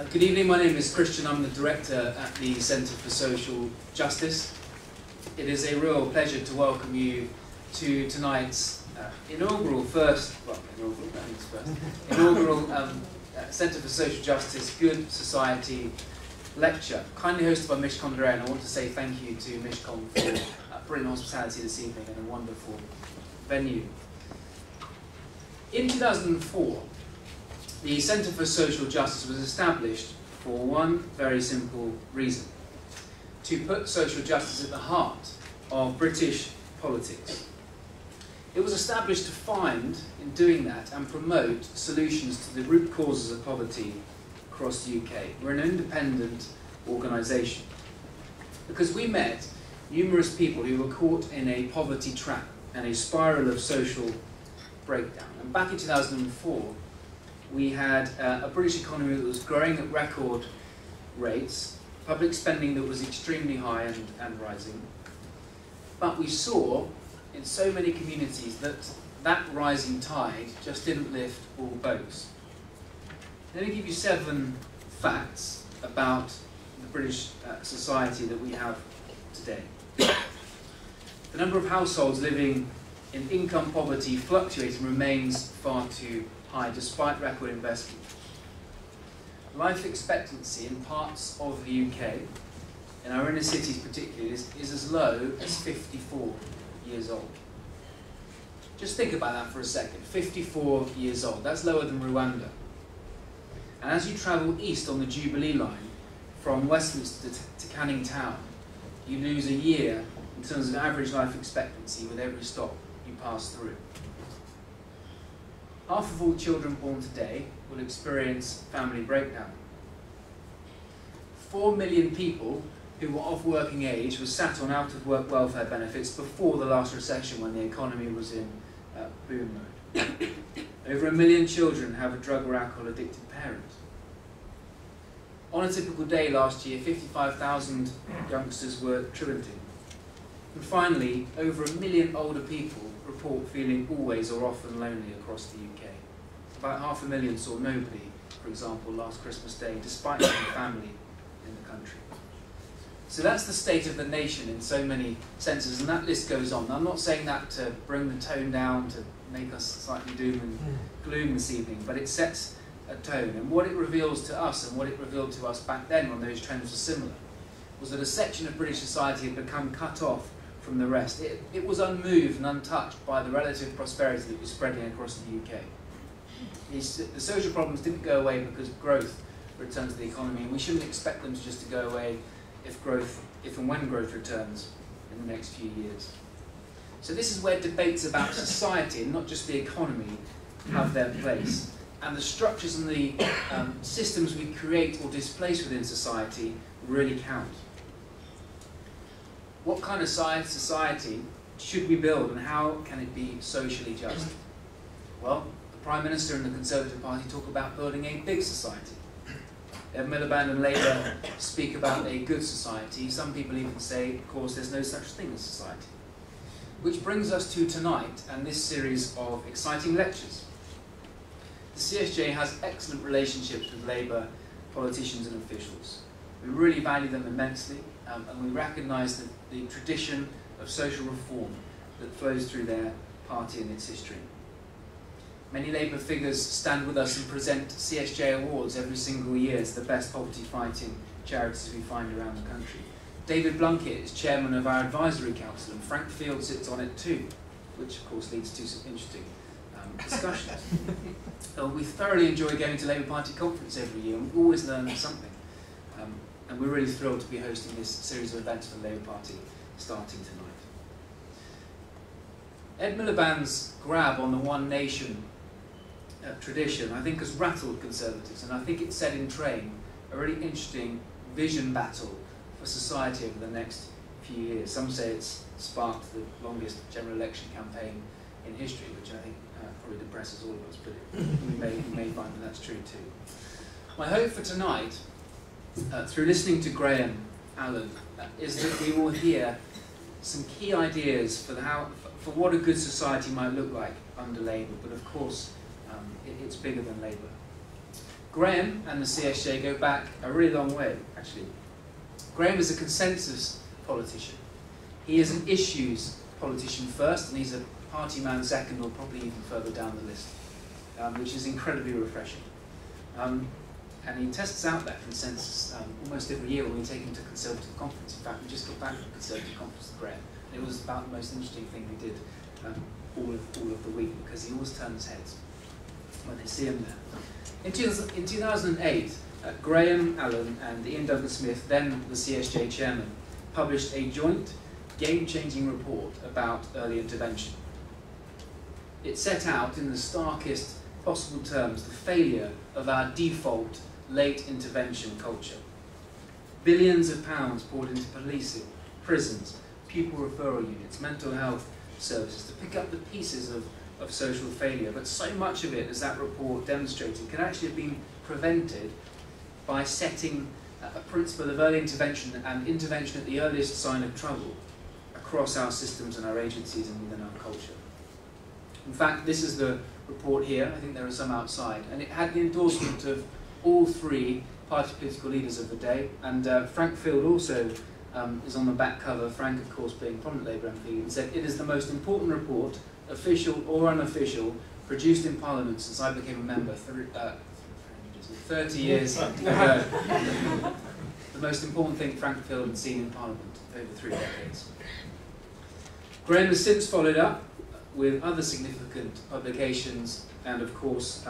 Good evening, my name is Christian. I'm the director at the Centre for Social Justice. It is a real pleasure to welcome you to tonight's inaugural Centre for Social Justice Good Society lecture, kindly hosted by Mishcon Blair, and I want to say thank you to Mishcon for brilliant hospitality this evening and a wonderful venue. In 2004, the Centre for Social Justice was established for one very simple reason: to put social justice at the heart of British politics. It was established to find, in doing that, and promote solutions to the root causes of poverty across the UK. We're an independent organisation because we met numerous people who were caught in a poverty trap and a spiral of social breakdown. And back in 2004, we had a British economy that was growing at record rates, public spending that was extremely high and rising. But we saw in so many communities that that rising tide just didn't lift all boats. Let me give you 7 facts about the British society that we have today. The number of households living in income poverty fluctuates and remains far too high despite record investment. Life expectancy in parts of the UK, in our inner cities particularly, is as low as 54 years old. Just think about that for a second. 54 years old, that's lower than Rwanda. And as you travel east on the Jubilee line from Westminster to Canning Town, you lose a year in terms of average life expectancy with every stop you pass through. Half of all children born today will experience family breakdown. 4 million people who were of working age were sat on out-of-work welfare benefits before the last recession when the economy was in boom mode. Over 1 million children have a drug or alcohol-addicted parent. On a typical day last year, 55,000 youngsters were truanting. And finally, over 1 million older people report feeling always or often lonely across the UK. About 500,000 saw nobody, for example, last Christmas Day, despite having family in the country. So that's the state of the nation in so many senses, and that list goes on. Now, I'm not saying that to bring the tone down, to make us slightly doom and gloom this evening, but it sets a tone. And what it reveals to us, and what it revealed to us back then when those trends were similar, was that a section of British society had become cut off from the rest. It was unmoved and untouched by the relative prosperity that was spreading across the UK. The social problems didn't go away because growth returned to the economy, and we shouldn't expect them just to go away if and when growth returns in the next few years. So this is where debates about society, and not just the economy, have their place. And the structures and the systems we create or displace within society really count. What kind of society should we build, and how can it be socially just? Well, the Prime Minister and the Conservative Party talk about building a big society. Ed Miliband and Labour speak about a good society. Some people even say, of course, there's no such thing as society. Which brings us to tonight and this series of exciting lectures. The CSJ has excellent relationships with Labour politicians and officials. We really value them immensely, and we recognise the tradition of social reform that flows through their party and its history. Many Labour figures stand with us and present CSJ awards every single year to the best poverty-fighting charities we find around the country. David Blunkett is chairman of our advisory council, and Frank Field sits on it too, which of course leads to some interesting discussions. We thoroughly enjoy going to Labour Party conference every year, and we always learn something. And we're really thrilled to be hosting this series of events for the Labour Party starting tonight. Ed Miliband's grab on the One Nation tradition, I think, has rattled Conservatives, and I think it set in train a really interesting vision battle for society over the next few years. Some say it's sparked the longest general election campaign in history, which I think probably depresses all of us, but we may find that that's true too. My hope for tonight, through listening to Graham Allen, is that we will hear some key ideas for what a good society might look like under Labour, but of course it's bigger than Labour. Graham and the CSJ go back a really long way, actually. Graham is a consensus politician. He is an issues politician first, and he's a party man second, or probably even further down the list, which is incredibly refreshing. And he tests out that consensus almost every year when we take him to Conservative conference. In fact, we just got back from Conservative conference with Graham, and it was about the most interesting thing we did all of the week, because he always turns heads when they see him there. In 2008, Graham Allen and Ian Douglas Smith, then the CSJ chairman, published a joint game-changing report about early intervention. It set out in the starkest possible terms the failure of our default late intervention culture. Billions of pounds poured into policing, prisons, pupil referral units, mental health services to pick up the pieces of social failure, but so much of it, as that report demonstrated, could actually have been prevented by setting a principle of early intervention and intervention at the earliest sign of trouble across our systems and our agencies and within our culture. In fact, this is the report here. I think there are some outside, and it had the endorsement of all three party political leaders of the day, and Frank Field also is on the back cover, Frank of course being prominent Labour MP, and said, "It is the most important report, official or unofficial, produced in Parliament since I became a member 30 years ago." The most important thing Frank Field had seen in Parliament over 3 decades. Graham has since followed up with other significant publications, and of course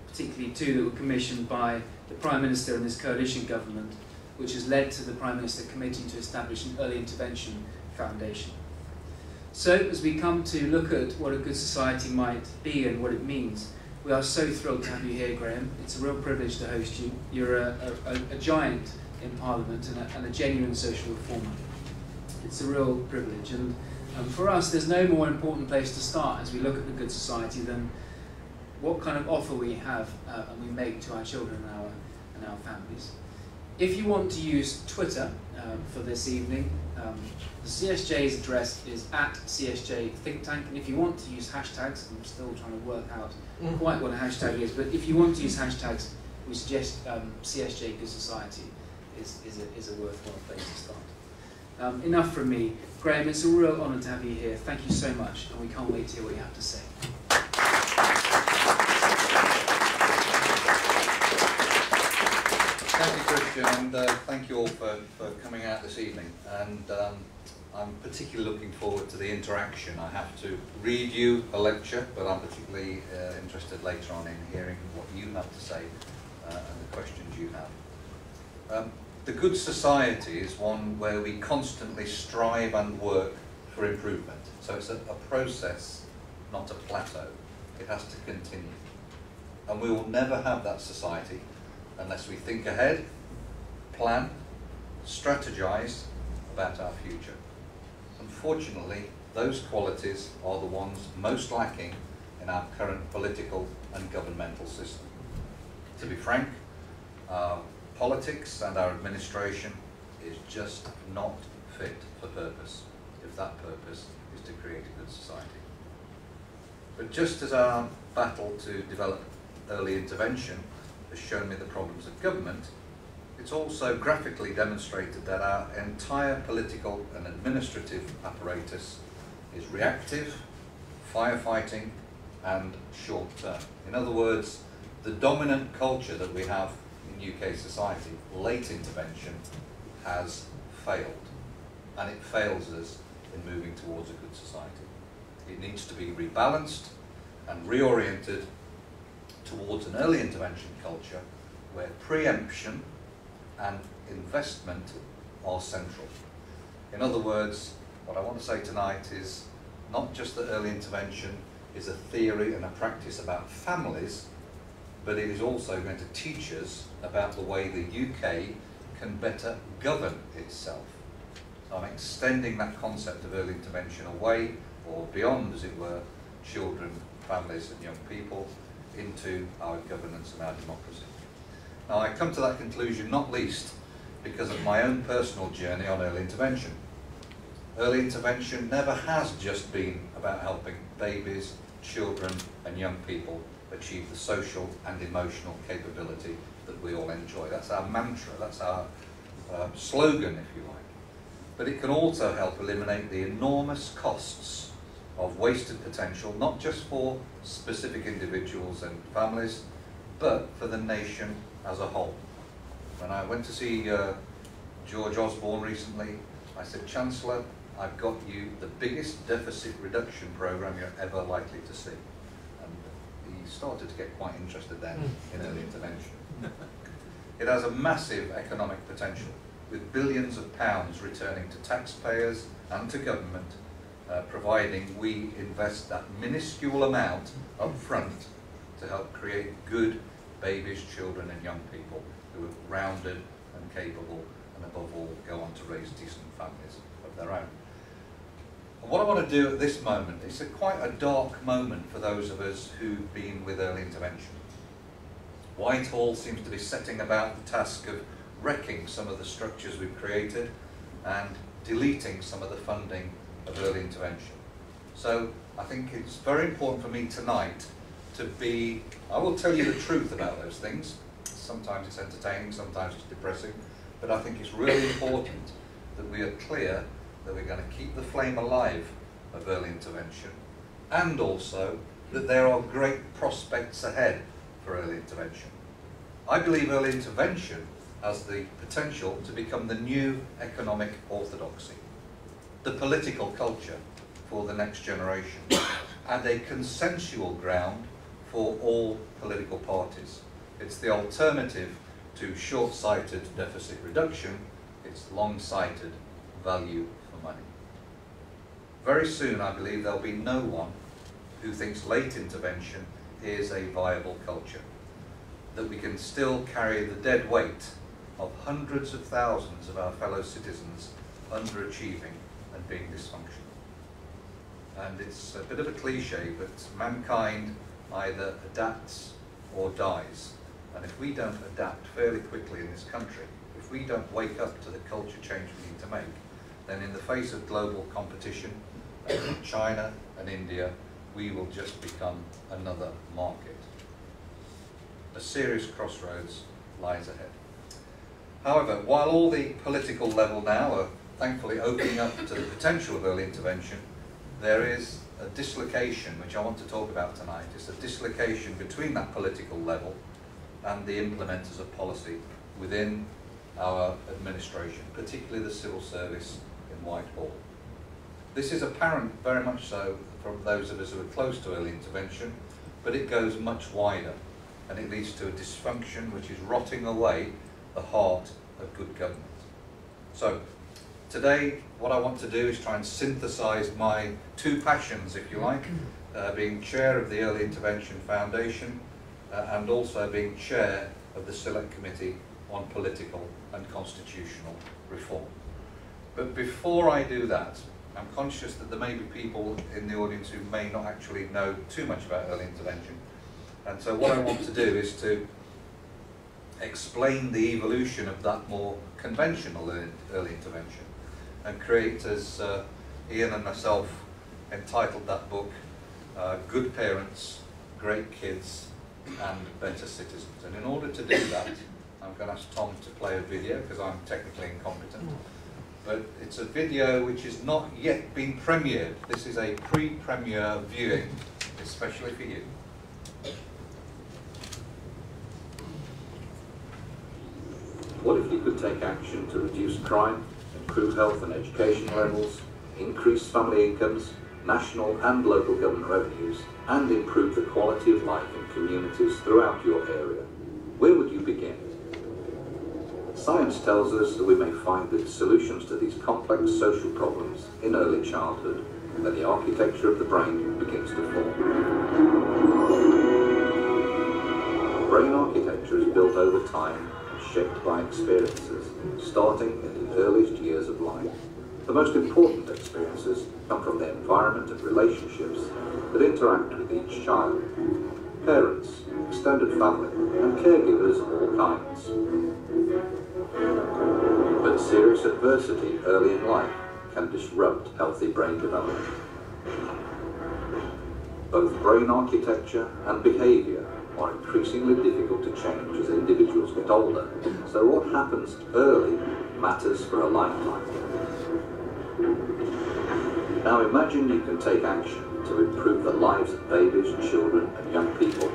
particularly two that were commissioned by the Prime Minister and his coalition government, which has led to the Prime Minister committing to establish an early intervention foundation. So as we come to look at what a good society might be and what it means, we are so thrilled to have you here, Graham. It's a real privilege to host you. You're a giant in Parliament and a genuine social reformer. It's a real privilege, and for us there's no more important place to start as we look at the good society than what kind of offer we have and we make to our children and our families. If you want to use Twitter for this evening, the CSJ's address is @CSJ Think Tank, and if you want to use hashtags, I'm still trying to work out quite what a hashtag is, but if you want to use hashtags, we suggest CSJ Good Society is a worthwhile place to start. Enough from me. Graham, it's a real honour to have you here. Thank you so much, and we can't wait to hear what you have to say. Thank you, Christian, and thank you all for coming out this evening. And I'm particularly looking forward to the interaction. I have to read you a lecture, but I'm particularly interested later on in hearing what you have to say and the questions you have. The good society is one where we constantly strive and work for improvement. So it's a process, not a plateau. It has to continue. And we will never have that society unless we think ahead, plan, strategise about our future. Unfortunately, those qualities are the ones most lacking in our current political and governmental system. To be frank, our politics and our administration is just not fit for purpose, if that purpose is to create a good society. But just as our battle to develop early intervention has shown me the problems of government, it's also graphically demonstrated that our entire political and administrative apparatus is reactive, firefighting, and short-term. In other words, the dominant culture that we have in UK society, late intervention, has failed, and it fails us in moving towards a good society. It needs to be rebalanced and reoriented towards an early intervention culture where preemption and investment are central. In other words, what I want to say tonight is not just that early intervention is a theory and a practice about families, but it is also going to teach us about the way the UK can better govern itself. So I'm extending that concept of early intervention away, or beyond, as it were, children, families and young people, into our governance and our democracy. Now, I come to that conclusion not least because of my own personal journey on early intervention. Early intervention never has just been about helping babies, children and young people achieve the social and emotional capability that we all enjoy. That's our mantra, that's our slogan, if you like. But it can also help eliminate the enormous costs of wasted potential, not just for specific individuals and families, but for the nation as a whole. When I went to see George Osborne recently, I said, Chancellor, I've got you the biggest deficit reduction programme you're ever likely to see. And he started to get quite interested then in early intervention. It has a massive economic potential, with billions of pounds returning to taxpayers and to government, providing we invest that minuscule amount up front to help create good babies, children and young people who are rounded and capable and above all go on to raise decent families of their own. And what I want to do at this moment, it's quite a dark moment for those of us who've been with early intervention. Whitehall seems to be setting about the task of wrecking some of the structures we've created and deleting some of the funding of early intervention. So I think it's very important for me tonight to be, I will tell you the truth about those things. Sometimes it's entertaining, sometimes it's depressing, but I think it's really important that we are clear that we're going to keep the flame alive of early intervention, and also that there are great prospects ahead for early intervention. I believe early intervention has the potential to become the new economic orthodoxy, the political culture for the next generation, and a consensual ground for all political parties. It's the alternative to short-sighted deficit reduction, it's long-sighted value for money. Very soon, I believe, there'll be no one who thinks late intervention is a viable culture, that we can still carry the dead weight of hundreds of thousands of our fellow citizens underachieving and being dysfunctional. And it's a bit of a cliche, but mankind either adapts or dies. And if we don't adapt fairly quickly in this country, if we don't wake up to the culture change we need to make, then in the face of global competition, China and India, we will just become another market. A serious crossroads lies ahead. However, while all the political level now are thankfully opening up to the potential of early intervention, there is a dislocation which I want to talk about tonight. It's a dislocation between that political level and the implementers of policy within our administration, particularly the civil service in Whitehall. This is apparent very much so from those of us who are close to early intervention, but it goes much wider, and it leads to a dysfunction which is rotting away the heart of good government. So today what I want to do is try and synthesize my two passions, if you like, being chair of the Early Intervention Foundation and also being chair of the Select Committee on Political and Constitutional Reform. But before I do that, I'm conscious that there may be people in the audience who may not actually know too much about early intervention. And so what I want to do is to explain the evolution of that more conventional early intervention and create, as Ian and myself entitled that book, Good Parents, Great Kids and Better Citizens. And in order to do that, I'm going to ask Tom to play a video because I'm technically incompetent. But it's a video which has not yet been premiered. This is a pre-premiere viewing, especially for you. What if you could take action to reduce crime, improve health and education levels, increase family incomes, national and local government revenues, and improve the quality of life in communities throughout your area? Where would you begin? Science tells us that we may find the solutions to these complex social problems in early childhood, when the architecture of the brain begins to form. Brain architecture is built over time and shaped by experiences, starting in the earliest years of life. The most important experiences come from the environment and relationships that interact with each child. Parents, extended family, and caregivers of all kinds. But serious adversity early in life can disrupt healthy brain development. Both brain architecture and behaviour are increasingly difficult to change as individuals get older, so what happens early matters for a lifetime. Now imagine you can take action to improve the lives of babies, children and young people,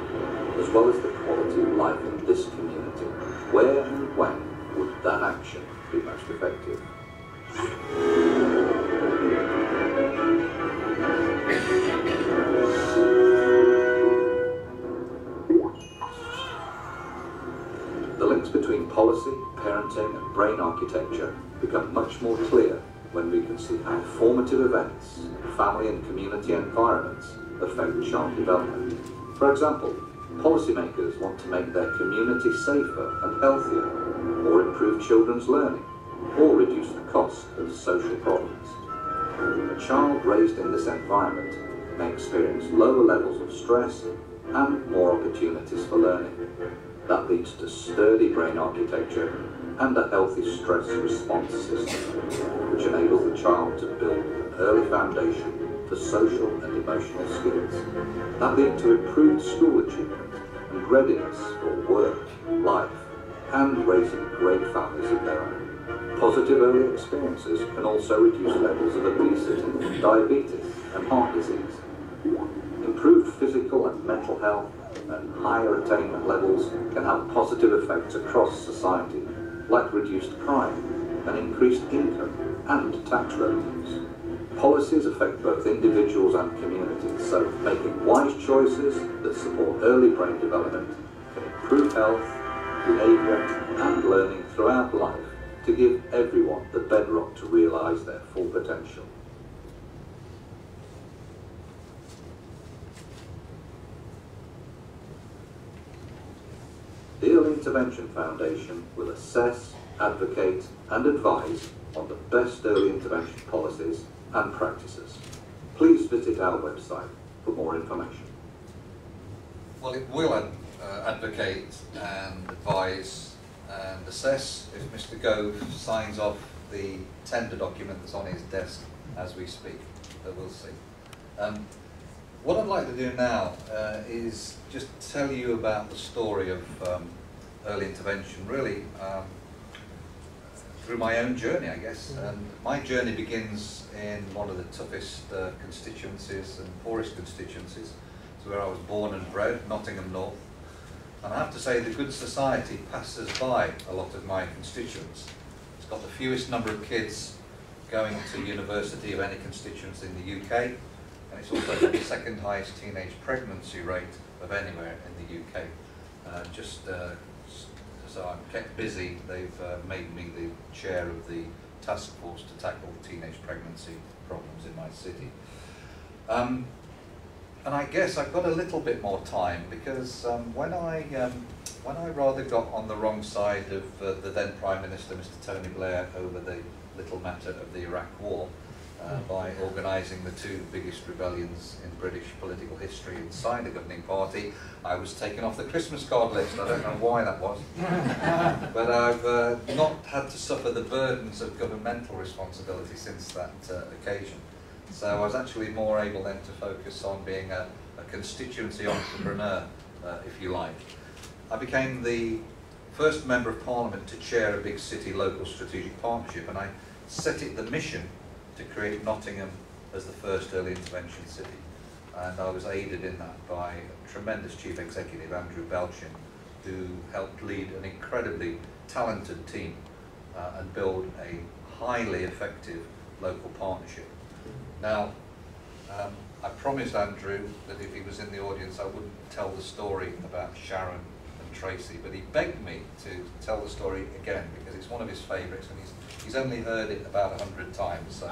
as well as the quality of life in this community. Where and when would that action be most effective? The links between policy, parenting and brain architecture become much more clear when we can see how formative events, family and community environments affect child development. For example, policymakers want to make their community safer and healthier, or improve children's learning, or reduce the cost of social problems. A child raised in this environment may experience lower levels of stress and more opportunities for learning. That leads to sturdy brain architecture and a healthy stress response system, which enables the child to build an early foundation for social and emotional skills that lead to improved school achievement and readiness for work, life, and raising great families of their own. Positive early experiences can also reduce levels of obesity, diabetes, and heart disease. Improved physical and mental health and higher attainment levels can have positive effects across society, like reduced crime and increased income and tax revenues. Policies affect both individuals and communities, so making wise choices that support early brain development can improve health, behaviour and learning throughout life to give everyone the bedrock to realise their full potential. The Early Intervention Foundation will assess, advocate and advise on the best early intervention policies and practices. Please visit our website for more information. Well, it will advocate and advise and assess if Mr. Gove signs off the tender document that's on his desk as we speak, but we'll see. What I'd like to do now is just tell you about the story of early intervention, really through my own journey, I guess. And my journey begins in one of the toughest constituencies and poorest constituencies. It's where I was born and bred, Nottingham North. And I have to say the Good Society passes by a lot of my constituents. It's got the fewest number of kids going to university of any constituency in the UK, and it's also got the second highest teenage pregnancy rate of anywhere in the UK. So I'm kept busy, they've made me the chair of the task force to tackle teenage pregnancy problems in my city. And I guess I've got a little bit more time because when I rather got on the wrong side of the then Prime Minister, Mr. Tony Blair, over the little matter of the Iraq War, by organising the two biggest rebellions in British political history inside the governing party, I was taken off the Christmas card list. I don't know why that was. But I've not had to suffer the burdens of governmental responsibility since that occasion. So I was actually more able then to focus on being a constituency entrepreneur, if you like. I became the first Member of Parliament to chair a big city local strategic partnership, and I set it the mission to create Nottingham as the first early intervention city. And I was aided in that by a tremendous chief executive, Andrew Belchin, who helped lead an incredibly talented team and build a highly effective local partnership. Now, I promised Andrew that if he was in the audience I wouldn't tell the story about Sharon and Tracy, but he begged me to tell the story again because it's one of his favourites and he's only heard it about 100 times, so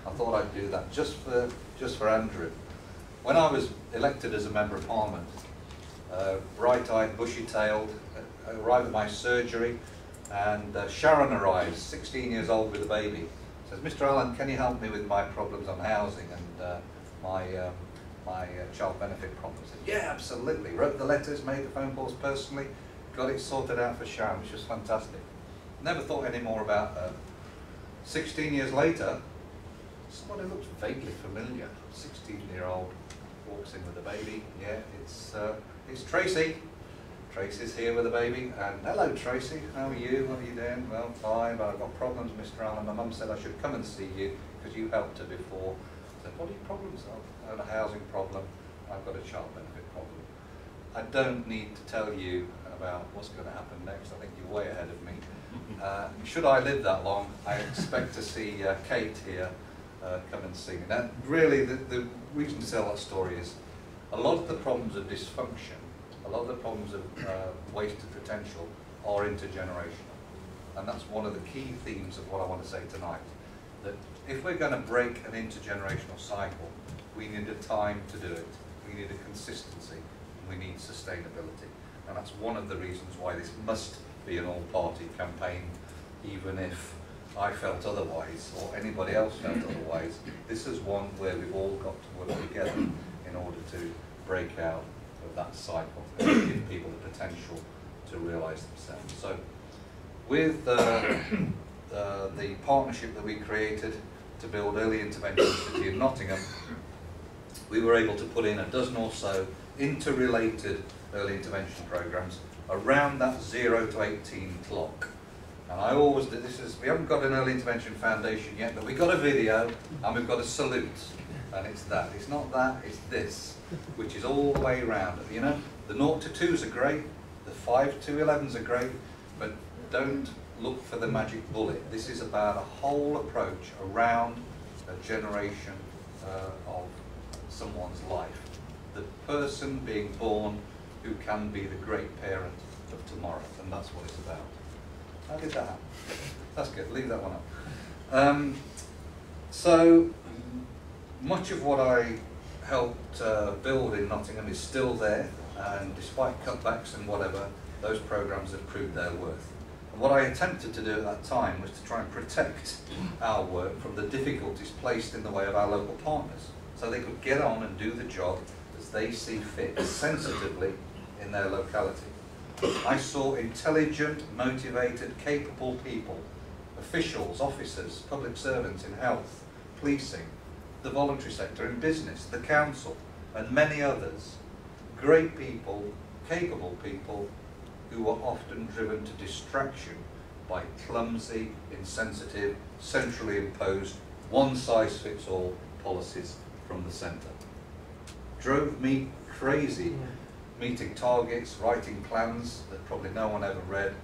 I thought I'd do that just for Andrew. When I was elected as a Member of Parliament, bright-eyed, bushy-tailed, arrived at my surgery, and Sharon arrives, 16 years old with a baby. Says, "Mr. Allen, can you help me with my problems on housing and my child benefit problems?" I said, "Yeah, absolutely." Wrote the letters, made the phone calls personally, got it sorted out for Sharon, which was fantastic. Never thought any more about her. 16 years later, somebody looked vaguely familiar. 16-year-old walks in with a baby. Yeah, it's Tracy. Tracy's here with a baby, and hello Tracy, how are you? What are you doing? Well, fine, but I've got problems, Mr. Allen. My mum said I should come and see you because you helped her before. I said, what are your problems? I've got a housing problem, I've got a child benefit problem. I don't need to tell you about what's going to happen next. I think you're way ahead of me. Should I live that long, I expect to see Kate here come and see me. Now, really, the reason to tell that story is a lot of the problems of dysfunction, a lot of the problems of wasted potential are intergenerational. And that's one of the key themes of what I want to say tonight. That if we're going to break an intergenerational cycle, we need a time to do it. We need a consistency, and we need sustainability. And that's one of the reasons why this must be an all-party campaign, even if I felt otherwise, or anybody else felt otherwise. This is one where we've all got to work together in order to break out of that cycle and give people the potential to realise themselves. So, with the partnership that we created to build early intervention city in Nottingham, we were able to put in a dozen or so interrelated early intervention programmes around that 0 to 18 clock. And I always do this we haven't got an early intervention foundation yet, but we've got a video and we've got a salute. And it's that. It's not that, it's this, which is all the way around. You know, the 0 to 2s are great, the 5 to 11s are great, but don't look for the magic bullet. This is about a whole approach around a generation of someone's life. The person being born who can be the great parent of tomorrow, and that's what it's about. How did that happen? That's good, leave that one up. So, much of what I helped build in Nottingham is still there, and despite cutbacks and whatever, those programmes have proved their worth. And what I attempted to do at that time was to try and protect our work from the difficulties placed in the way of our local partners, so they could get on and do the job as they see fit, sensitively in their locality. I saw intelligent, motivated, capable people, officials, officers, public servants in health, policing, the voluntary sector, in business, the council, and many others. Great people, capable people, who were often driven to distraction by clumsy, insensitive, centrally imposed, one-size-fits-all policies from the centre. Drove me crazy, meeting targets, writing plans that probably no one ever read,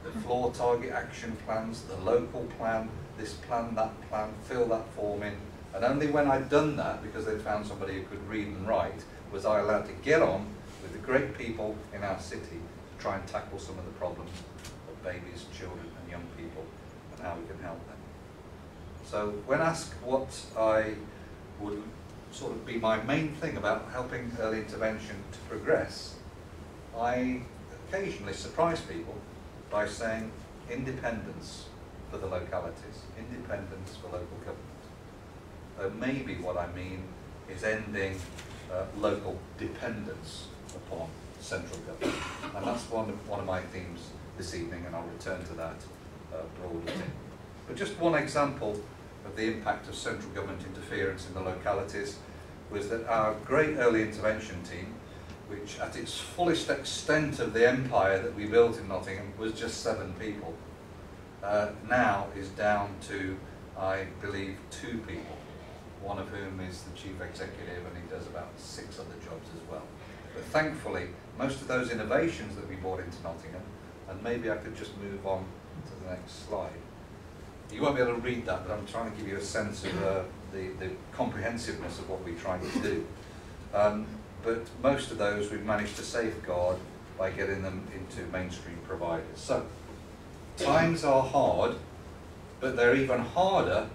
the floor target action plans, the local plan, this plan, that plan, fill that form in. And only when I'd done that, because they'd found somebody who could read and write, was I allowed to get on with the great people in our city to try and tackle some of the problems of babies, children and young people, and how we can help them. So when asked what I would sort of be my main thing about helping early intervention to progress, I occasionally surprise people by saying independence for the localities, independence for local government. Maybe what I mean is ending local dependence upon central government. And that's one of my themes this evening, and I'll return to that broadly. But just one example of the impact of central government interference in the localities was that our great early intervention team, which at its fullest extent of the empire that we built in Nottingham was just 7 people, now is down to, I believe, 2 people, one of whom is the chief executive, and he does about 6 other jobs as well. But thankfully, most of those innovations that we brought into Nottingham, and maybe I could just move on to the next slide. You won't be able to read that, but I'm trying to give you a sense of the comprehensiveness of what we're trying to do. But most of those we've managed to safeguard by getting them into mainstream providers. So, times are hard, but they're even harder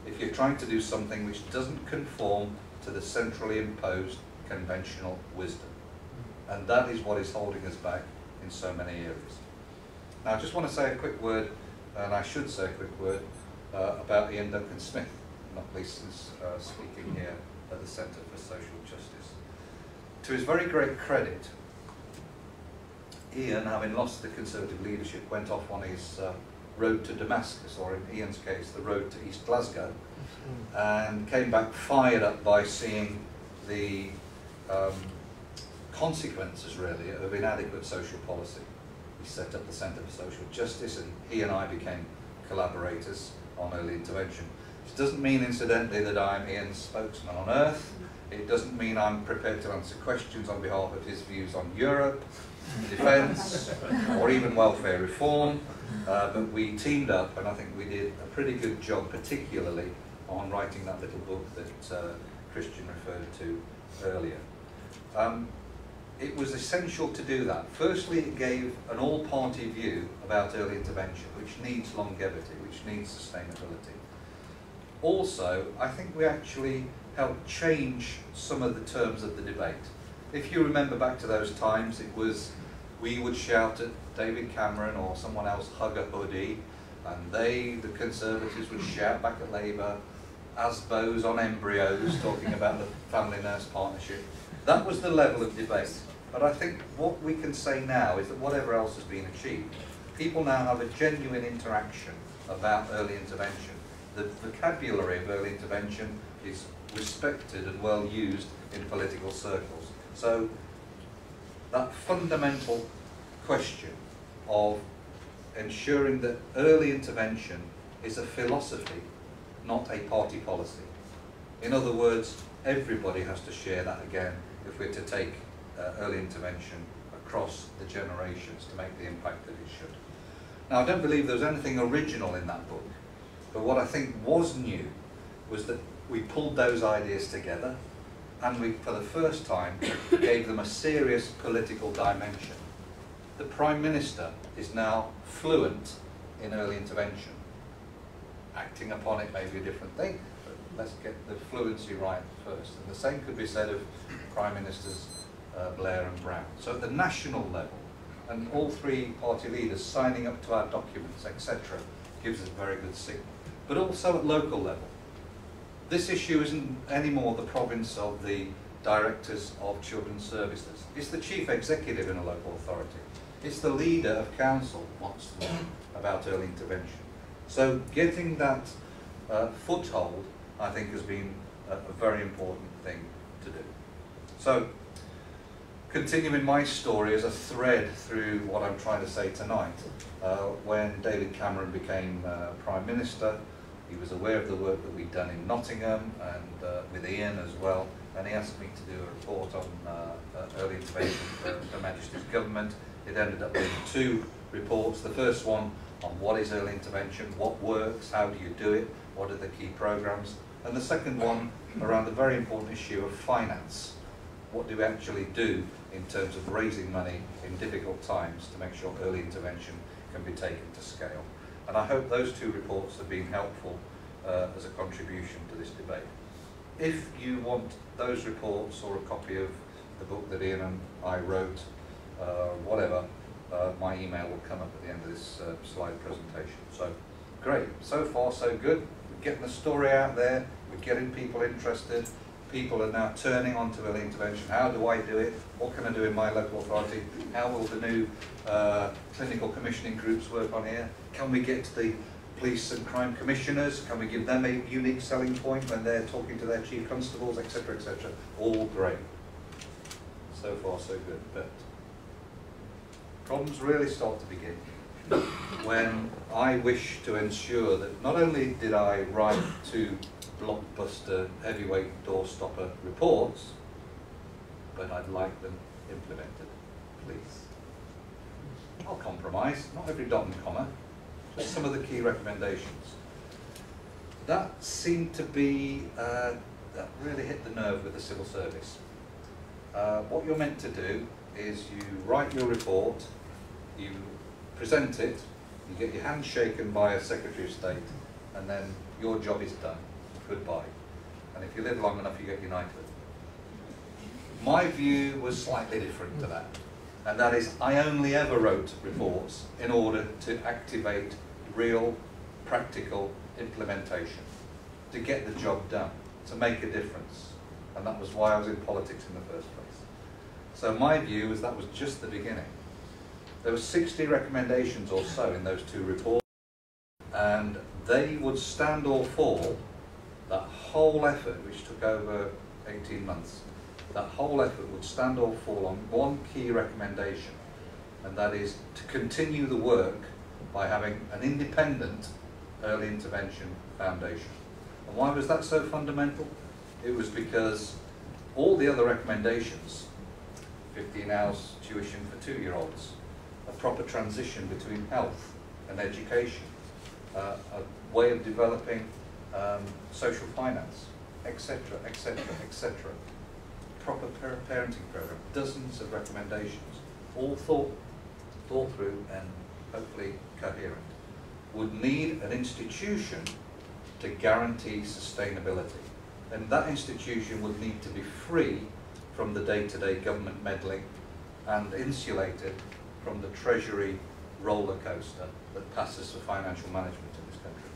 if you're trying to do something which doesn't conform to the centrally imposed conventional wisdom. And that is what is holding us back in so many areas. Now, I just want to say a quick word, and I should say a quick word, about Ian Duncan Smith, not least since speaking here at the Centre for Social Justice. To his very great credit, Ian, having lost the Conservative leadership, went off on his road to Damascus, or in Ian's case, the road to East Glasgow, and came back fired up by seeing the consequences, really, of inadequate social policy. He set up the Centre for Social Justice, and he and I became collaborators on early intervention. Which doesn't mean, incidentally, that I'm Ian's spokesman on earth. It doesn't mean I'm prepared to answer questions on behalf of his views on Europe, defence, or even welfare reform. But we teamed up, and I think we did a pretty good job, particularly on writing that little book that Christian referred to earlier. It was essential to do that. Firstly, it gave an all-party view about early intervention, which needs longevity, which needs sustainability. Also, I think we actually helped change some of the terms of the debate. If you remember back to those times, it was we would shout at David Cameron or someone else, hug a hoodie, and the Conservatives, would shout back at Labour, ASBOs on embryos, talking about the family nurse partnership. That was the level of debate. But I think what we can say now is that whatever else has been achieved, people now have a genuine interaction about early intervention. The vocabulary of early intervention is respected and well used in political circles. So that fundamental question of ensuring that early intervention is a philosophy, not a party policy. In other words, everybody has to share that again if we're to take early intervention across the generations to make the impact that it should. Now, I don't believe there was anything original in that book, but what I think was new was that we pulled those ideas together and we, for the first time, gave them a serious political dimension. The Prime Minister is now fluent in early intervention. Acting upon it may be a different thing, but let's get the fluency right first. And the same could be said of Prime Ministers Blair and Brown. So at the national level, and all three party leaders signing up to our documents, etc., gives us a very good signal. But also at local level. This issue isn't anymore the province of the directors of children's services. It's the chief executive in a local authority. It's the leader of council who wants to know about early intervention. So getting that foothold, I think, has been a very important thing to do. So continuing my story as a thread through what I'm trying to say tonight, when David Cameron became Prime Minister, he was aware of the work that we'd done in Nottingham and with Ian as well, and he asked me to do a report on early intervention for Her Majesty's government. It ended up being 2 reports. The first one on what is early intervention, what works, how do you do it, what are the key programmes, and the second one around the very important issue of finance. What do we actually do in terms of raising money in difficult times to make sure early intervention can be taken to scale? And I hope those 2 reports have been helpful as a contribution to this debate. If you want those reports or a copy of the book that Ian and I wrote, whatever, my email will come up at the end of this slide presentation. So great, so far so good. We're getting the story out there, we're getting people interested. People are now turning on to early intervention. How do I do it? What can I do in my local authority? How will the new clinical commissioning groups work on here? Can we get to the police and crime commissioners? Can we give them a unique selling point when they're talking to their chief constables, etc., etc.? All great. So far, so good. But problems really start to begin when I wish to ensure that not only did I write 2 blockbuster heavyweight doorstopper reports, but I'd like them implemented, please. I'll compromise, not every dot and comma, just some of the key recommendations. That seemed to be, that really hit the nerve with the civil service. What you're meant to do is you write your report, you present it, you get your hand shaken by a Secretary of State, and then your job is done. Goodbye. And if you live long enough, you get your knighthood. My view was slightly different to that. And that is, I only ever wrote reports in order to activate real, practical implementation, to get the job done, to make a difference. And that was why I was in politics in the first place. So my view was that was just the beginning. There were 60 recommendations or so in those 2 reports, and they would stand or fall that whole effort, which took over 18 months, that whole effort would stand or fall on one key recommendation, and that is to continue the work by having an independent early intervention foundation. And why was that so fundamental? It was because all the other recommendations, 15 hours tuition for 2-year-olds, a proper transition between health and education, a way of developing social finance, etc., etc., etc., proper parenting program, dozens of recommendations, all thought through and hopefully coherent, would need an institution to guarantee sustainability. And that institution would need to be free from the day-to-day government meddling and insulated from the Treasury roller coaster that passes for financial management in this country.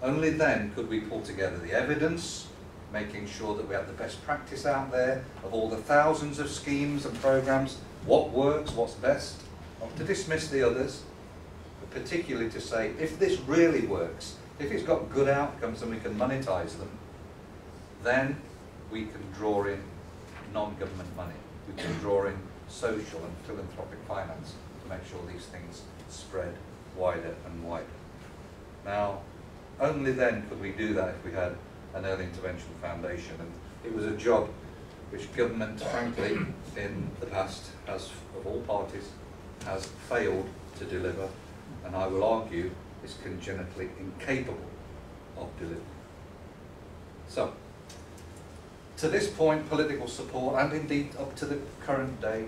Only then could we pull together the evidence, making sure that we have the best practice out there of all the thousands of schemes and programs, what works, what's best, not to dismiss the others, but particularly to say, if this really works, if it's got good outcomes and we can monetize them, then we can draw in non-government money. We can draw in social and philanthropic finance to make sure these things spread wider and wider. Now, only then could we do that if we had an early intervention foundation, and it was a job which government, frankly, in the past, has, of all parties, has failed to deliver, and I will argue is congenitally incapable of delivering. So, to this point, political support, and indeed up to the current day,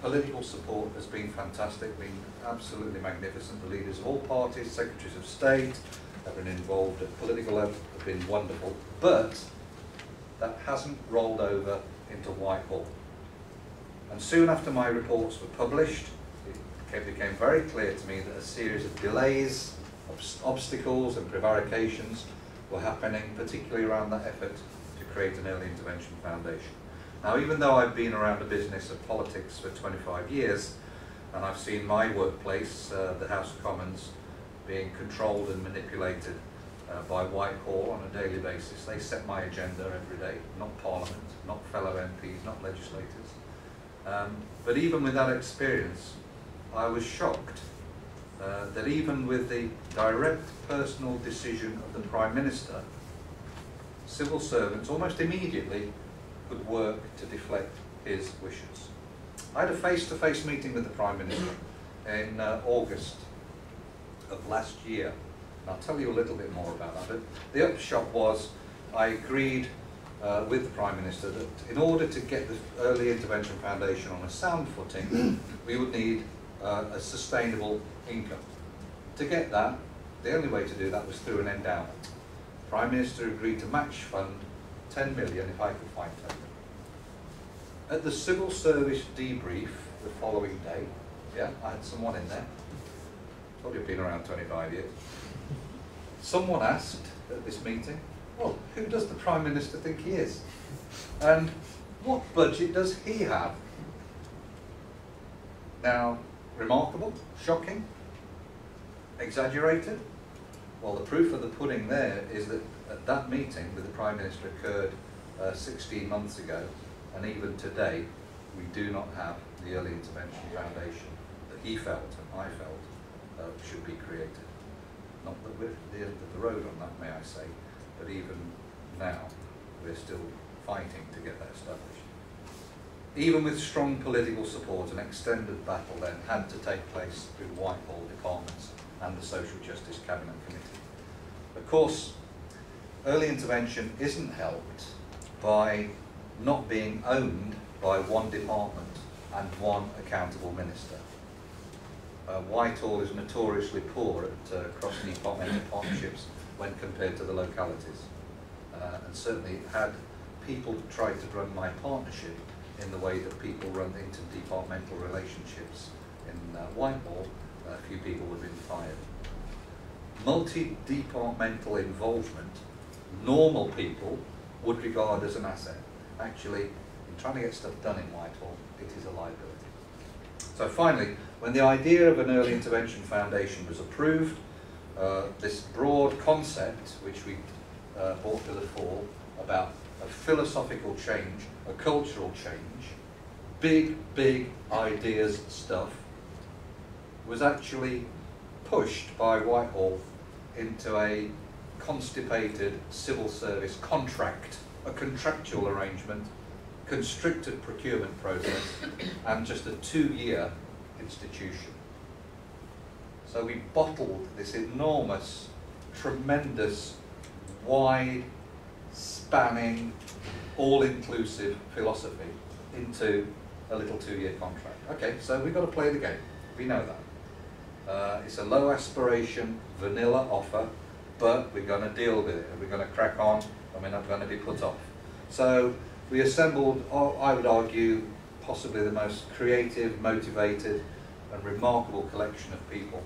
political support has been fantastic, been absolutely magnificent. The leaders of all parties, secretaries of state, have been involved at political level, have been wonderful, but that hasn't rolled over into Whitehall. And soon after my reports were published, it became very clear to me that a series of delays, obstacles and prevarications were happening, particularly around that effort to create an early intervention foundation. Now, even though I've been around the business of politics for 25 years, and I've seen my workplace, the House of Commons, being controlled and manipulated by Whitehall on a daily basis, they set my agenda every day, not Parliament, not fellow MPs, not legislators. But even with that experience, I was shocked that even with the direct personal decision of the Prime Minister, civil servants almost immediately could work to deflect his wishes. I had a face-to-face meeting with the Prime Minister in August of last year, and I'll tell you a little bit more about that. But the upshot was I agreed with the Prime Minister that in order to get the Early Intervention Foundation on a sound footing, we would need a sustainable income. To get that, the only way to do that was through an endowment. The Prime Minister agreed to match fund 10 million if I could find 10 million. At the civil service debrief the following day, yeah, I had someone in there, told you I've been around 25 years. Someone asked at this meeting, well, who does the Prime Minister think he is? And what budget does he have? Now, remarkable, shocking, exaggerated? Well, the proof of the pudding there is that at that meeting with the Prime Minister occurred 16 months ago, and even today we do not have the Early Intervention Foundation that he felt and I felt should be created. Not that we're at the end of the road on that, may I say, but even now we're still fighting to get that established. Even with strong political support, an extended battle then had to take place through Whitehall departments and the Social Justice Cabinet Committee. Of course, early intervention isn't helped by not being owned by one department and one accountable minister. Whitehall is notoriously poor at cross-departmental partnerships when compared to the localities. And certainly had people tried to run my partnership in the way that people run interdepartmental relationships in Whitehall, a few people would have been fired. Multi-departmental involvement, normal people would regard as an asset. Actually, in trying to get stuff done in Whitehall, it is a liability. So finally, when the idea of an early intervention foundation was approved, this broad concept, which we brought to the fore about a philosophical change, a cultural change, big ideas stuff, was actually pushed by Whitehall into a constipated civil service contract, a contractual arrangement, constricted procurement process, and just a 2-year institution. So we bottled this enormous, tremendous, wide, spanning, all-inclusive philosophy into a little 2-year contract. Okay, so we've got to play the game. We know that. It's a low aspiration, vanilla offer, but we're going to deal with it, and we're going to crack on, and we're not going to be put off. So we assembled, I would argue, possibly the most creative, motivated, and remarkable collection of people,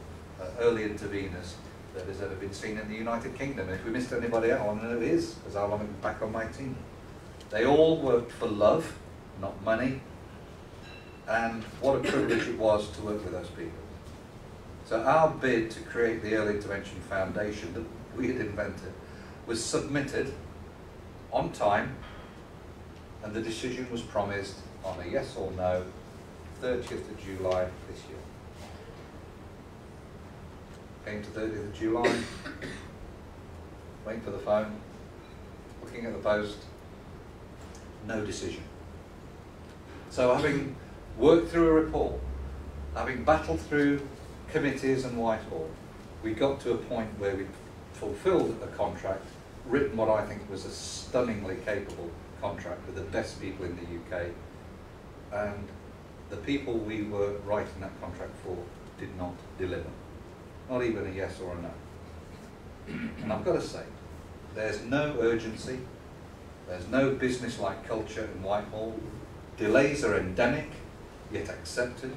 early interveners, that has ever been seen in the United Kingdom. And if we missed anybody out, I want to know who it is, because I want them back on my team. They all worked for love, not money, and what a privilege it was to work with those people. So our bid to create the Early Intervention Foundation that we had invented was submitted on time, and the decision was promised on a yes or no, 30th of July this year. Came to 30th of July, waiting for the phone, looking at the post, no decision. So having worked through a report, having battled through committees and Whitehall, we got to a point where we fulfilled a contract, written what I think was a stunningly capable contract with the best people in the UK, and the people we were writing that contract for did not deliver. Not even a yes or a no. And I've got to say, there's no urgency, there's no business-like culture in Whitehall, delays are endemic, yet accepted,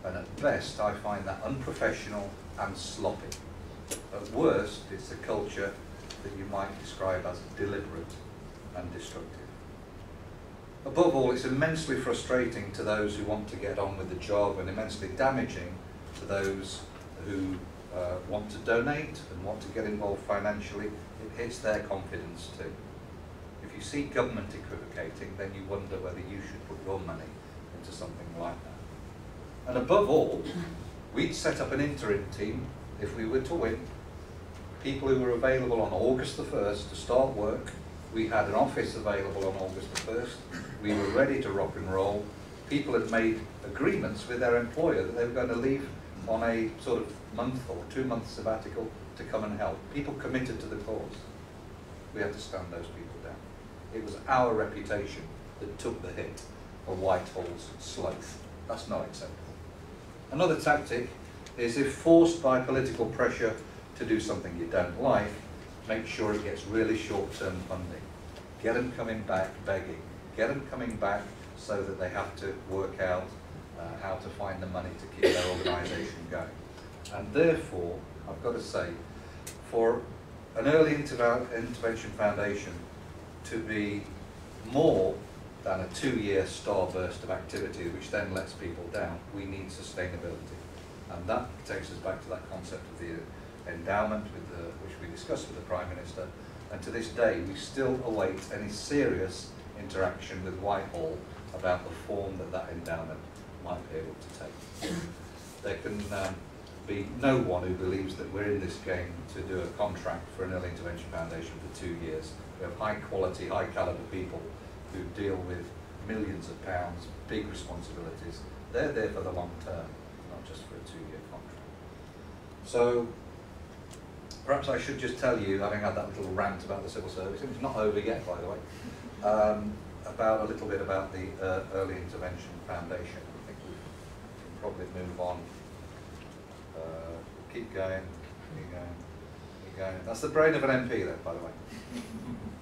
and at best I find that unprofessional and sloppy. At worst, it's a culture that you might describe as deliberate and destructive. Above all, it's immensely frustrating to those who want to get on with the job, and immensely damaging to those who want to donate and want to get involved financially. It hits their confidence too. If you see government equivocating, then you wonder whether you should put your money into something like that. And above all, we'd set up an interim team, if we were to win, people who were available on August the 1st to start work. We had an office available on August the 1st. We were ready to rock and roll. People had made agreements with their employer that they were going to leave on a sort of month or 2-month sabbatical to come and help. People committed to the cause. We had to stand those people down. It was our reputation that took the hit of Whitehall's sloth. That's not acceptable. Another tactic is, if forced by political pressure to do something you don't like, make sure it gets really short-term funding. Get them coming back begging. Get them coming back so that they have to work out how to find the money to keep their organisation going. And therefore, I've got to say, for an early intervention foundation to be more than a 2-year starburst of activity which then lets people down, we need sustainability. And that takes us back to that concept of the endowment which we discussed with the Prime Minister, and to this day we still await any serious interaction with Whitehall about the form that that endowment might be able to take. There can be no one who believes that we're in this game to do a contract for an early intervention foundation for 2 years. We have high quality, high calibre people who deal with millions of pounds, big responsibilities. They're there for the long term, not just for a 2-year contract. So perhaps I should just tell you, having had that little rant about the civil service, it's not over yet, by the way, about a little bit about the Early Intervention Foundation. I think we can probably move on. Keep going, keep going, keep going. That's the brain of an MP there, by the way.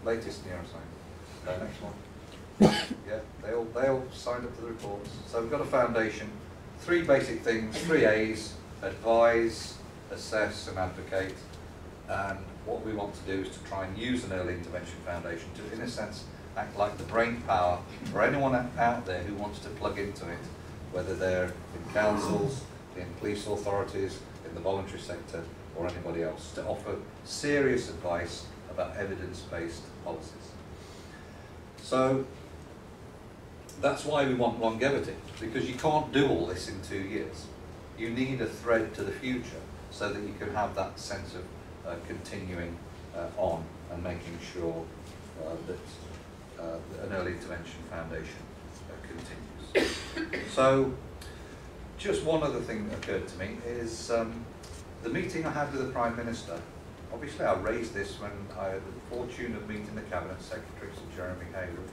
Latest neuroscience. Next one. Yeah, they all signed up to the reports. So we've got a foundation. 3 basic things, 3 A's: advise, assess and advocate. And what we want to do is to try and use an early intervention foundation to, in a sense, act like the brain power for anyone out there who wants to plug into it, whether they're in councils, in police authorities, in the voluntary sector, or anybody else, to offer serious advice about evidence-based policies. So that's why we want longevity, because you can't do all this in 2 years. You need a thread to the future so that you can have that sense of continuing on and making sure that an early intervention foundation continues. So just one other thing that occurred to me is the meeting I had with the Prime Minister. Obviously I raised this when I had the fortune of meeting the Cabinet Secretary, Sir Jeremy Haywood,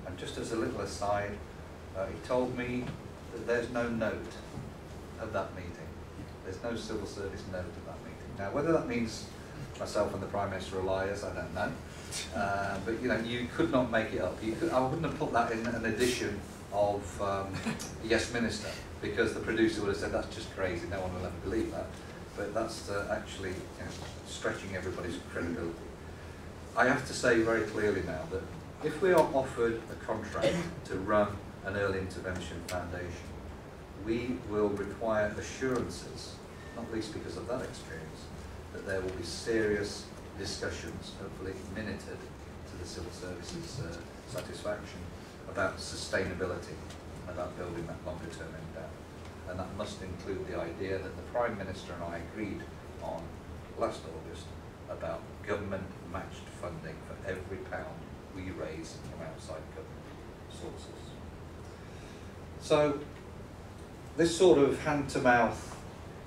and just as a little aside, he told me that there's no note of that meeting. There's no civil service note of that meeting. Now, whether that means myself and the Prime Minister are liars, I don't know. But you know, you could not make it up. I wouldn't have put that in an edition of Yes Minister, because the producer would have said that's just crazy. No one will ever believe that. But that's actually stretching everybody's credibility. I have to say very clearly now that if we are offered a contract to run an early intervention foundation, we will require assurances, not least because of that experience, that there will be serious discussions, hopefully minuted to the civil services satisfaction, about sustainability, about building that longer term endowment. And that must include the idea that the Prime Minister and I agreed on last August about government matched funding for every pound we raise from outside government sources. So this sort of hand-to-mouth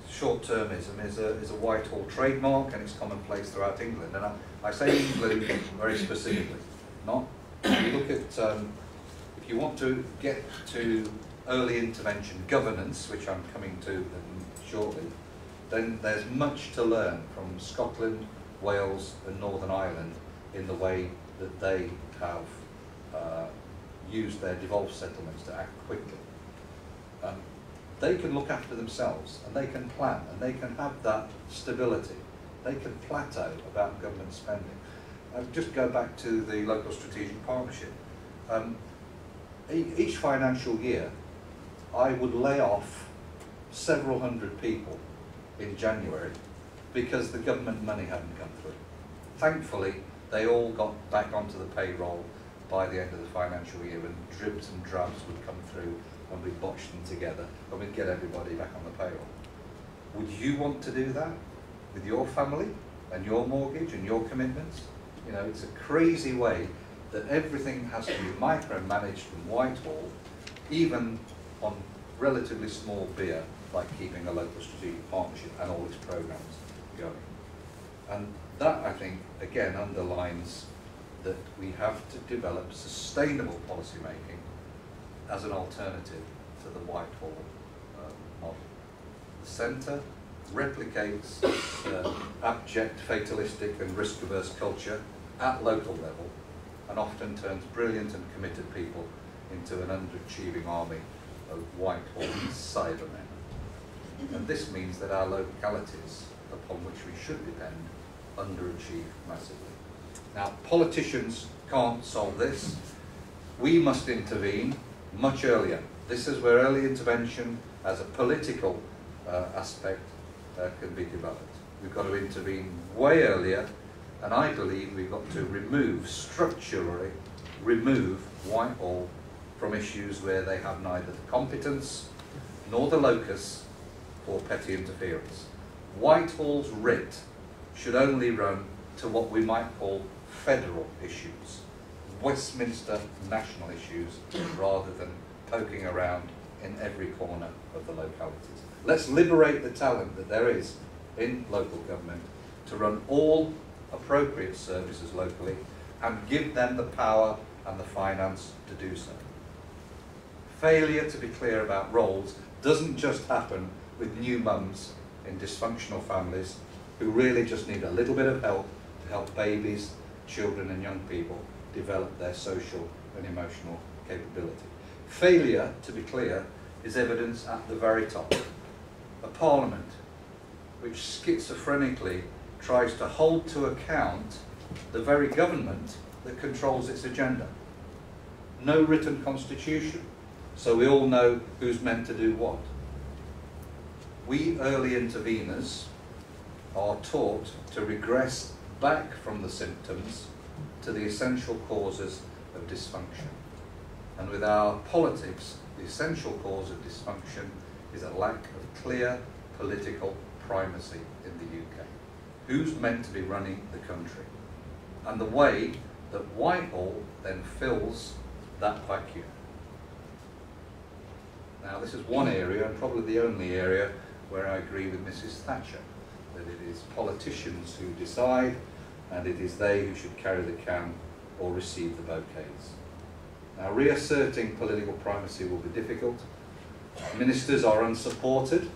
short-termism is a Whitehall trademark, and it's commonplace throughout England. And I say England very specifically. Not if you look at if you want to get to early intervention governance, which I'm coming to shortly, then there's much to learn from Scotland, Wales and Northern Ireland in the way that they have used their devolved settlements to act quickly. They can look after themselves, and they can plan, and they can have that stability. They can plateau about government spending. Just go back to the local strategic partnership. Each financial year, I would lay off several hundred people in January because the government money hadn't come through. Thankfully, they all got back onto the payroll by the end of the financial year, and dribs and drabs would come through and we'd botch them together and we'd get everybody back on the payroll. Would you want to do that with your family and your mortgage and your commitments? You know, it's a crazy way that everything has to be micromanaged from Whitehall, even on relatively small beer, like keeping a local strategic partnership and all its programs going. And that, I think, again underlines that we have to develop sustainable policy making as an alternative to the Whitehall model. The centre replicates abject, fatalistic and risk-averse culture at local level, and often turns brilliant and committed people into an underachieving army of Whitehall Cybermen. And this means that our localities, upon which we should depend, underachieve massively. Now, politicians can't solve this. We must intervene much earlier. This is where early intervention as a political aspect can be developed. We've got to intervene way earlier, and I believe we've got to structurally remove Whitehall from issues where they have neither the competence nor the locus for petty interference. Whitehall's writ should only run to what we might call federal issues, Westminster national issues, rather than poking around in every corner of the localities. Let's liberate the talent that there is in local government to run all appropriate services locally and give them the power and the finance to do so. Failure to be clear about roles doesn't just happen with new mums in dysfunctional families who really just need a little bit of help to help babies, children and young people develop their social and emotional capability. Failure, to be clear, is evidence at the very top. A parliament which schizophrenically tries to hold to account the very government that controls its agenda. No written constitution, so we all know who's meant to do what. We early interveners are taught to regress back from the symptoms to the essential causes of dysfunction. And with our politics, the essential cause of dysfunction is a lack of clear political primacy in the UK. Who's meant to be running the country? And the way that Whitehall then fills that vacuum. Now, this is one area, and probably the only area, where I agree with Mrs. Thatcher, that it is politicians who decide, and it is they who should carry the can or receive the bouquets. Now, reasserting political primacy will be difficult. Ministers are unsupported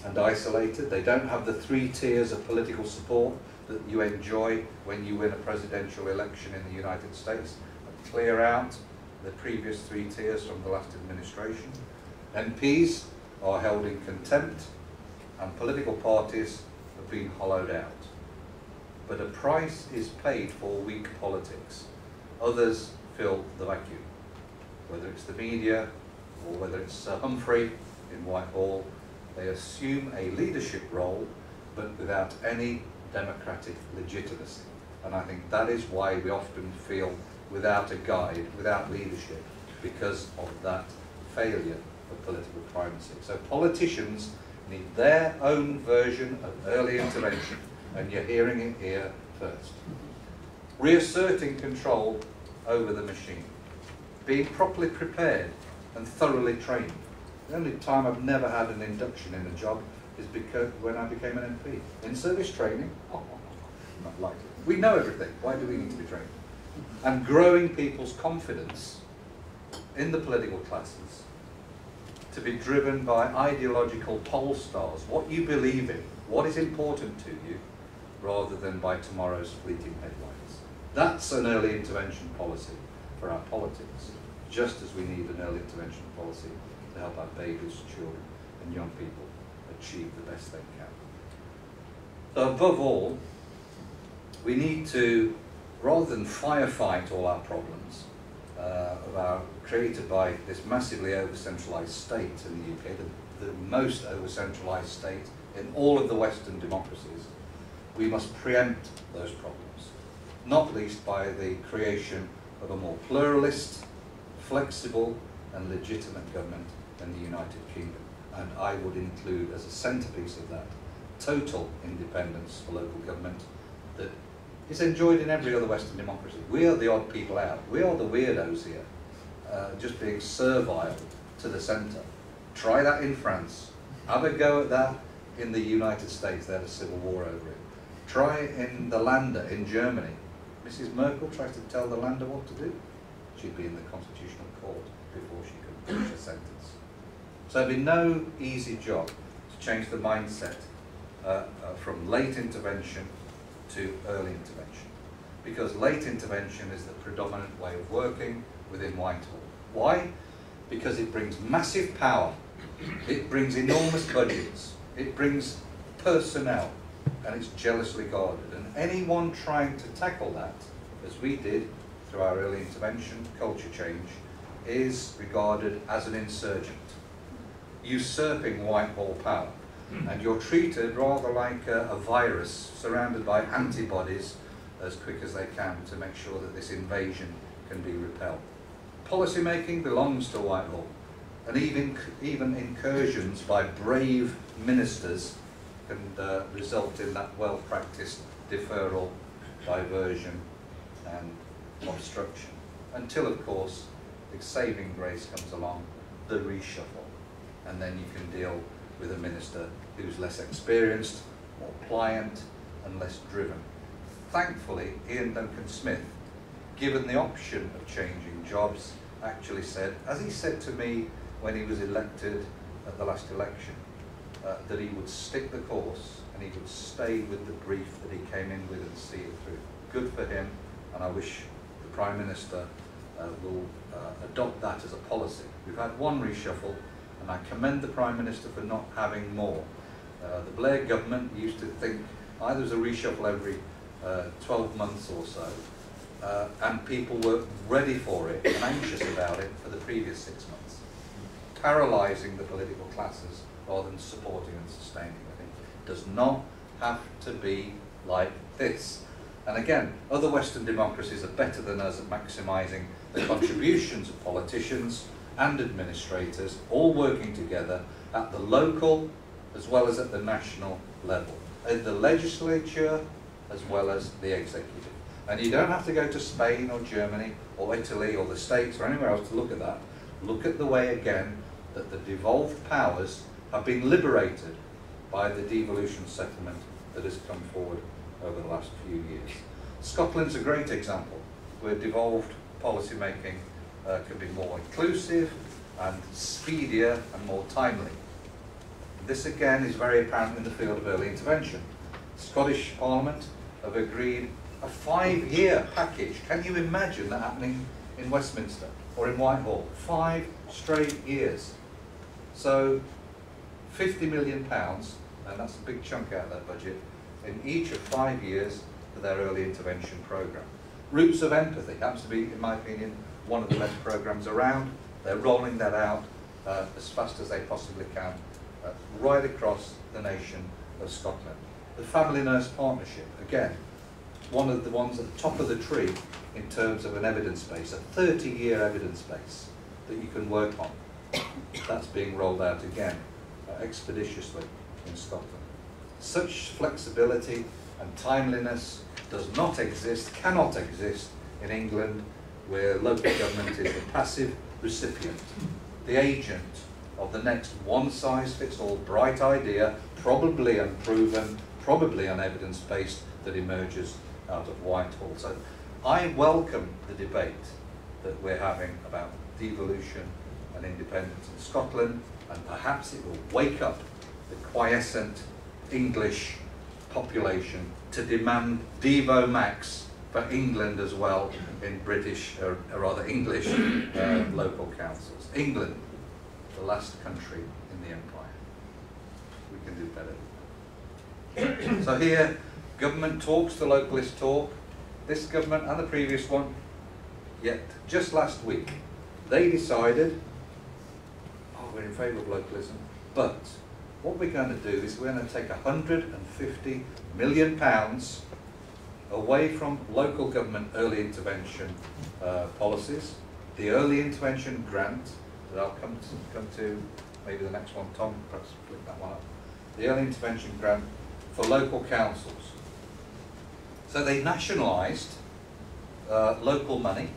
and isolated. They don't have the 3 tiers of political support that you enjoy when you win a presidential election in the United States, and clear out the previous 3 tiers from the last administration. MPs are held in contempt, and political parties have been hollowed out. But a price is paid for weak politics. Others fill the vacuum. Whether it's the media or whether it's Sir Humphrey in Whitehall, they assume a leadership role but without any democratic legitimacy. And I think that is why we often feel without a guide, without leadership, because of that failure of political primacy. So politicians need their own version of early intervention, and you're hearing it here first. Reasserting control over the machine. Being properly prepared and thoroughly trained. The only time I've never had an induction in a job is because when I became an MP. In-service training? Oh, not likely. We know everything. Why do we need to be trained? And growing people's confidence in the political classes to be driven by ideological pole stars, what you believe in, what is important to you, rather than by tomorrow's fleeting headlines. That's an early intervention policy for our politics, just as we need an early intervention policy to help our babies, children and young people achieve the best they can. So above all, we need to, rather than firefight all our problems created by this massively over-centralised state in the UK, the most over-centralised state in all of the Western democracies, we must preempt those problems, not least by the creation of a more pluralist, flexible and legitimate government in the United Kingdom. And I would include as a centrepiece of that total independence for local government that is enjoyed in every other Western democracy. We are the odd people out. We are the weirdos here, just being servile to the centre. Try that in France. Have a go at that in the United States. They had a civil war over it. Try it in the Länder in Germany. Mrs. Merkel tries to tell the Länder what to do. She'd be in the Constitutional Court before she could finish a sentence. So it'd be no easy job to change the mindset from late intervention to early intervention, because late intervention is the predominant way of working within Whitehall. Why? Because it brings massive power, it brings enormous budgets, it brings personnel, and it's jealously guarded. And anyone trying to tackle that, as we did through our early intervention culture change, is regarded as an insurgent, usurping Whitehall power. And you're treated rather like a virus surrounded by antibodies as quick as they can to make sure that this invasion can be repelled. Policy making belongs to Whitehall, and even incursions by brave ministers can result in that well-practiced deferral, diversion and obstruction, until of course the saving grace comes along, the reshuffle, and then you can deal with a minister who's less experienced, more pliant and less driven. Thankfully, Ian Duncan Smith, given the option of changing jobs, actually said, as he said to me when he was elected at the last election, that he would stick the course and he would stay with the brief that he came in with and see it through. Good for him, and I wish the Prime Minister will adopt that as a policy. We've had one reshuffle, and I commend the Prime Minister for not having more. The Blair government used to think either was a reshuffle every 12 months or so, and people were ready for it and anxious about it for the previous 6 months, paralysing the political classes rather than supporting and sustaining. I think it does not have to be like this. And again, other Western democracies are better than us at maximising the contributions of politicians and administrators, all working together at the local as well as at the national level, in the legislature as well as the executive. And you don't have to go to Spain or Germany or Italy or the States or anywhere else to look at that. Look at the way, again, that the devolved powers have been liberated by the devolution settlement that has come forward over the last few years. Scotland's a great example where devolved policy making can be more inclusive and speedier and more timely. This again is very apparent in the field of early intervention. Scottish Parliament have agreed a 5-year package. Can you imagine that happening in Westminster or in Whitehall? 5 straight years. So £50 million, and that's a big chunk out of that budget, in each of 5 years for their early intervention programme. Roots of Empathy happens to be, in my opinion, one of the best programmes around. They're rolling that out as fast as they possibly can, right across the nation of Scotland. The Family Nurse Partnership, again, one of the ones at the top of the tree in terms of an evidence base, a 30-year evidence base that you can work on. That's being rolled out again, expeditiously in Scotland. Such flexibility and timeliness does not exist, cannot exist in England, where local government is the passive recipient, the agent of the next one-size-fits-all bright idea, probably unproven, probably unevidence-based, that emerges out of Whitehall. So I welcome the debate that we're having about devolution and independence in Scotland, and perhaps it will wake up the quiescent English population to demand Devo Max for England as well in British, or rather English, local councils. England, the last country in the empire. We can do better. So here, government talks, the localist talk. This government and the previous one, yet just last week, they decided, oh, we're in favour of localism, but what we're going to do is we're going to take £150 million away from local government early intervention policies. The early intervention grant that I'll come to maybe the next one, Tom, perhaps flick that one up. The early intervention grant for local councils. So they nationalised local money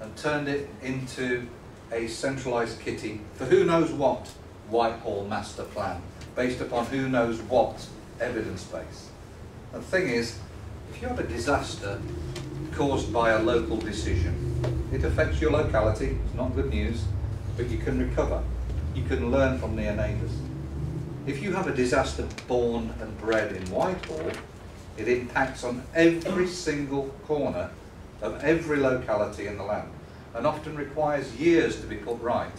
and turned it into a centralised kitty for who knows what Whitehall master plan, based upon who knows what evidence base. And the thing is, if you have a disaster caused by a local decision, it affects your locality, it's not good news, but you can recover. You can learn from near neighbours. If you have a disaster born and bred in Whitehall, it impacts on every single corner of every locality in the land, and often requires years to be put right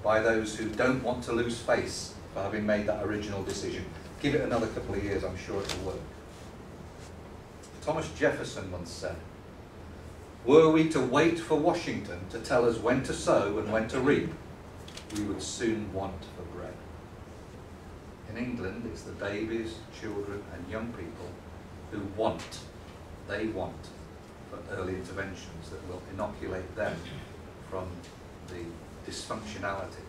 by those who don't want to lose face for having made that original decision. Give it another couple of years, I'm sure it will work. Thomas Jefferson once said, "Were we to wait for Washington to tell us when to sow and when to reap, we would soon want for bread." In England, it's the babies, children and young people who they want for early interventions that will inoculate them from the dysfunctionality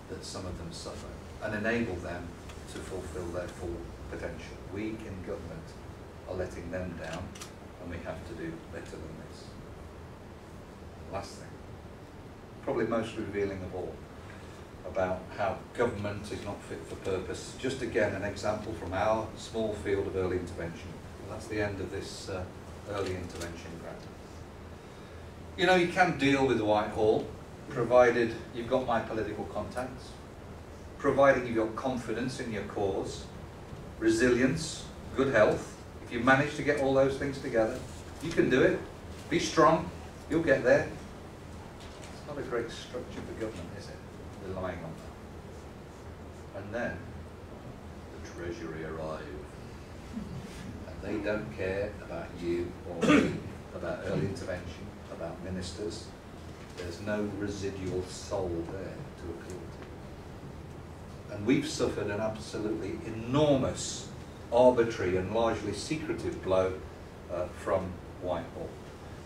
that some of them suffer and enable them to fulfil their full potential. We in government are letting them down, and we have to do better than this. Last thing, probably most revealing of all, about how government is not fit for purpose. Just again, an example from our small field of early intervention. That's the end of this early intervention grant. You know, you can deal with Whitehall, provided you've got my political contacts, providing you've got confidence in your cause, resilience, good health. If you manage to get all those things together, you can do it. Be strong, you'll get there. It's not a great structure for government, is it? Relying on that. And then the Treasury arrive. And they don't care about you or me, about early intervention, about ministers. There's no residual soul there to appeal to. And we've suffered an absolutely enormous, arbitrary and largely secretive blow from Whitehall.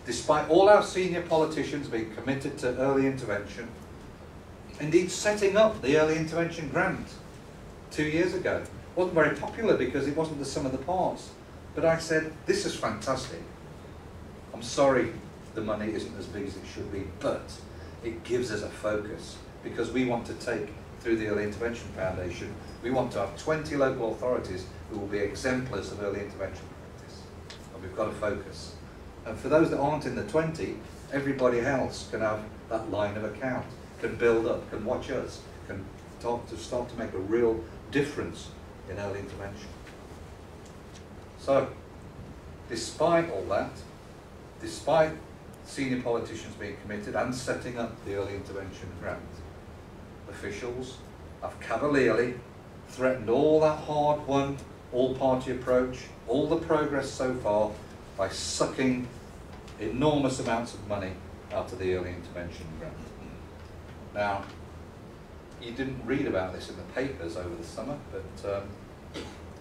despite all our senior politicians being committed to early intervention, indeed setting up the early intervention grant 2 years ago. It wasn't very popular because it wasn't the sum of the parts. But I said, this is fantastic. I'm sorry the money isn't as big as it should be, but it gives us a focus, because we want to take, through the Early Intervention Foundation, we want to have 20 local authorities who will be exemplars of early intervention practice. And we've got to focus. And for those that aren't in the 20, everybody else can have that line of account, can build up, can watch us, can start to make a real difference in early intervention. So, despite all that, despite senior politicians being committed and setting up the early intervention grant, officials have cavalierly threatened all that hard-won, all-party approach, all the progress so far, by sucking enormous amounts of money out of the early intervention grant. Now, you didn't read about this in the papers over the summer, but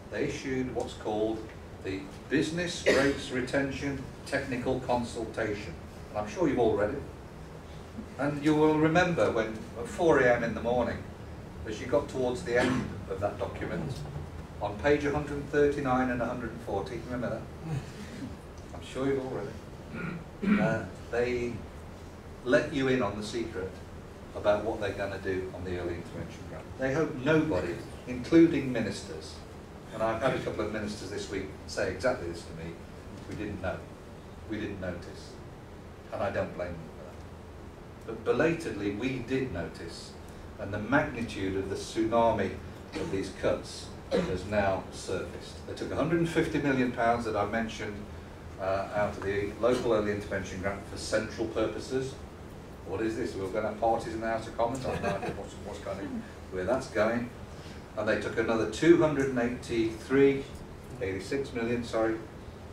they issued what's called the Business Rates Retention Technical Consultation. And I'm sure you've all read it. And you will remember when, at 4 AM in the morning, as you got towards the end of that document, on page 139 and 140, remember that? I'm sure you've all read it. They let you in on the secret about what they're going to do on the early intervention grant. They hope nobody, including ministers, and I've had a couple of ministers this week say exactly this to me, we didn't know, we didn't notice, and I don't blame them for that. But belatedly, we did notice, and the magnitude of the tsunami of these cuts has now surfaced. They took £150 million that I mentioned out of the local early intervention grant for central purposes. What is this? We're going to have parties in the House of Commons? I have no idea what's going on, where that's going. And they took another 86 million,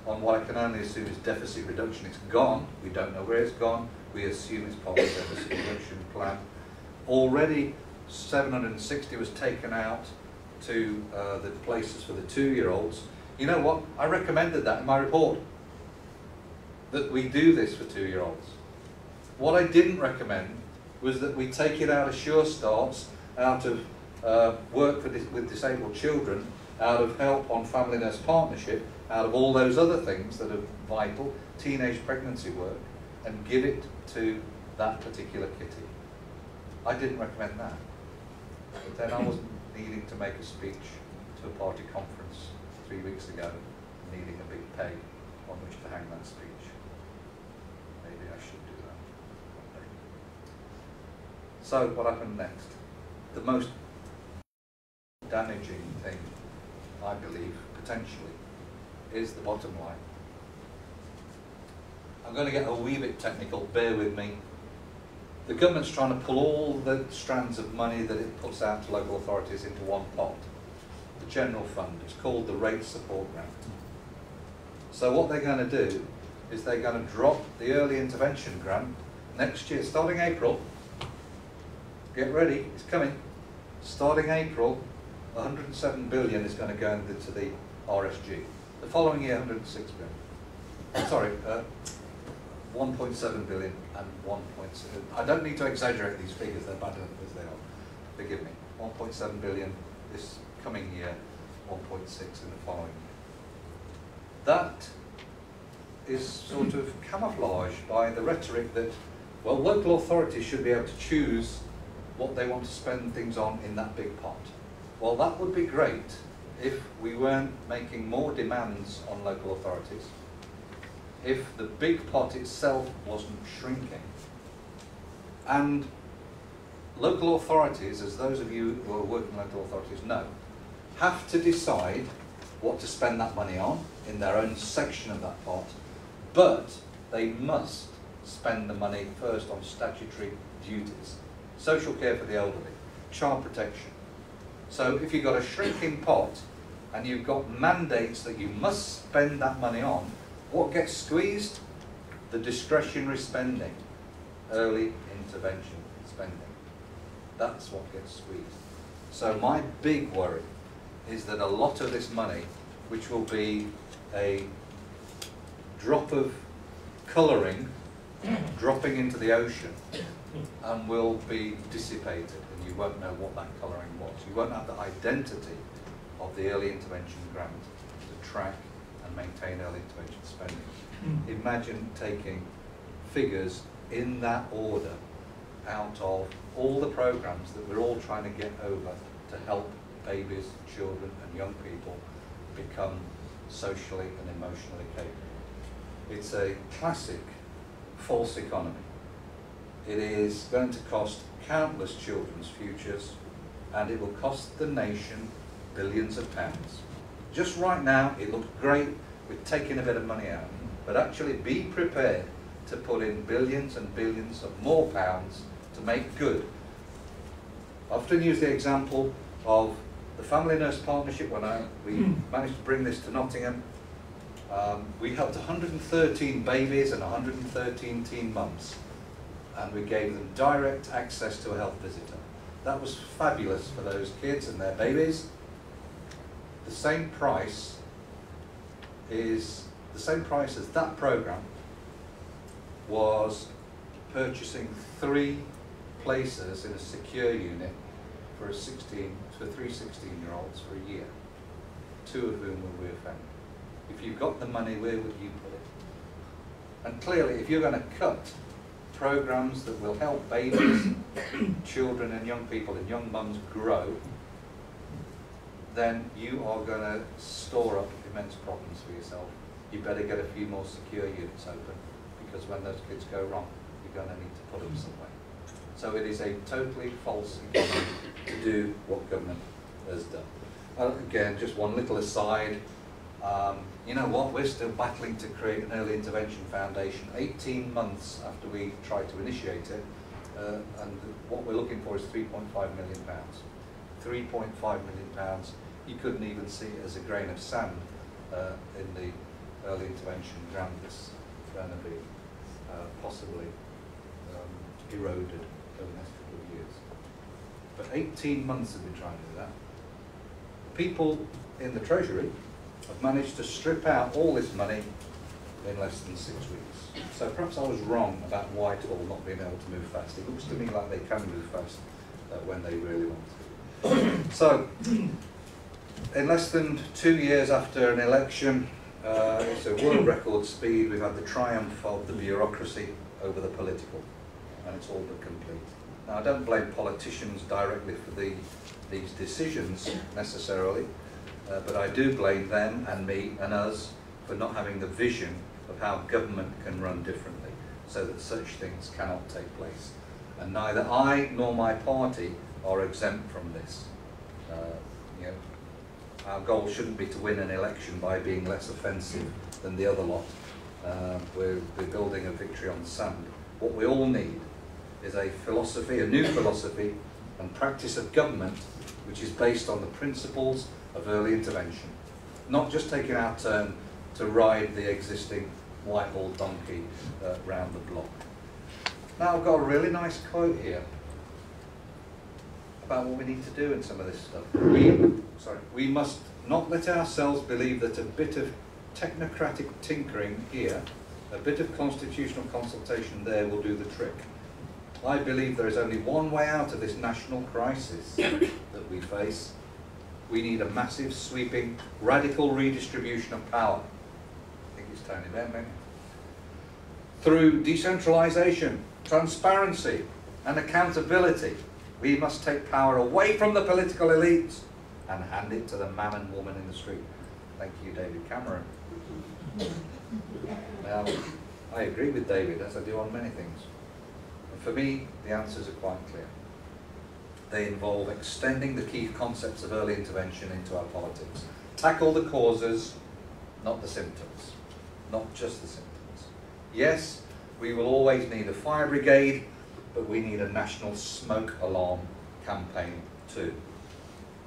on what I can only assume is deficit reduction. It's gone. We don't know where it's gone. We assume it's part of the deficit reduction plan. Already 760 was taken out to the places for the 2-year-olds. You know what? I recommended that in my report, that we do this for 2-year-olds. What I didn't recommend was that we take it out of Sure Starts, out of work with disabled children, out of help on family nurse partnership, out of all those other things that are vital, teenage pregnancy work, and give it to that particular kitty. I didn't recommend that. But then I wasn't needing to make a speech to a party conference 3 weeks ago, needing a big peg on which to hang that speech. Maybe I should do that one day. So what happened next? The most damaging thing, I believe, potentially, is the bottom line. I'm going to get a wee bit technical, bear with me. The government's trying to pull all the strands of money that it puts out to local authorities into one pot. The general fund. It's called the Rate Support Grant. So what they're going to do is they're going to drop the early intervention grant next year, starting April. Get ready, it's coming. Starting April, 107 billion is going to go into the RSG. The following year, 106 billion. Sorry, 1.7 billion and 1.7. I don't need to exaggerate these figures, they're bad as they are. Forgive me. 1.7 billion this coming year, 1.6 in the following year. That is sort of camouflaged by the rhetoric that, well, local authorities should be able to choose what they want to spend things on in that big pot. Well, that would be great if we weren't making more demands on local authorities, if the big pot itself wasn't shrinking. And local authorities, as those of you who are working local authorities know, have to decide what to spend that money on in their own section of that pot, but they must spend the money first on statutory duties. Social care for the elderly, child protection. So if you've got a shrinking pot and you've got mandates that you must spend that money on, what gets squeezed? The discretionary spending, early intervention spending. That's what gets squeezed. So my big worry is that a lot of this money, which will be a drop of colouring dropping into the ocean and will be dissipated, and you won't know what that colouring was. You won't have the identity of the early intervention grant to track and maintain early intervention spending. Imagine taking figures in that order out of all the programmes that we're all trying to get over to help babies, children and young people become socially and emotionally capable. It's a classic false economy. It is going to cost countless children's futures, and it will cost the nation billions of pounds. Just right now it looks great with taking a bit of money out, but actually be prepared to put in billions and billions of more pounds to make good. I often use the example of the Family Nurse Partnership. When we managed to bring this to Nottingham, we helped 113 babies and 113 teen mums, and we gave them direct access to a health visitor. That was fabulous for those kids and their babies. The same price as that programme was purchasing 3 places in a secure unit for 3 16-year-olds for a year, 2 of whom were reoffended. If you've got the money, where would you put it? And clearly, if you're going to cut programmes that will help babies, children and young people and young mums grow, then you are going to store up immense problems for yourself. You better get a few more secure units open, because when those kids go wrong, you're going to need to put them somewhere. So it is a totally false economy to do what government has done. Again, just one little aside. You know what, we're still battling to create an early intervention foundation 18 months after we tried to initiate it, and what we're looking for is £3.5 million. £3.5 million. You couldn't even see it as a grain of sand in the early intervention grant that's going to be possibly eroded over the next couple of years. But 18 months have been trying to do that. People in the Treasury have managed to strip out all this money in less than 6 weeks. So perhaps I was wrong about Whitehall not being able to move fast. It looks to me like they can move fast when they really want to. So, in less than 2 years after an election, it's a world record speed. We've had the triumph of the bureaucracy over the political, and it's all but complete. Now, I don't blame politicians directly for these decisions necessarily, but I do blame them and me and us for not having the vision of how government can run differently, so that such things cannot take place. And neither I nor my party are exempt from this. You know, our goal shouldn't be to win an election by being less offensive than the other lot. We're building a victory on the sand. What we all need is a philosophy, a new philosophy and practice of government which is based on the principles of early intervention, not just taking our turn to ride the existing Whitehall donkey round the block. Now, I've got a really nice quote here about what we need to do in some of this stuff. We must not let ourselves believe that a bit of technocratic tinkering here, a bit of constitutional consultation there will do the trick. I believe there is only one way out of this national crisis that we face. We need a massive, sweeping, radical redistribution of power. I think it's Tony Blair, maybe. Through decentralisation, transparency and accountability, we must take power away from the political elites and hand it to the man and woman in the street. Thank you, David Cameron. Now, I agree with David, as I do on many things. And for me, the answers are quite clear. They involve extending the key concepts of early intervention into our politics. Tackle the causes, not the symptoms. Not just the symptoms. Yes, we will always need a fire brigade, but we need a national smoke alarm campaign too.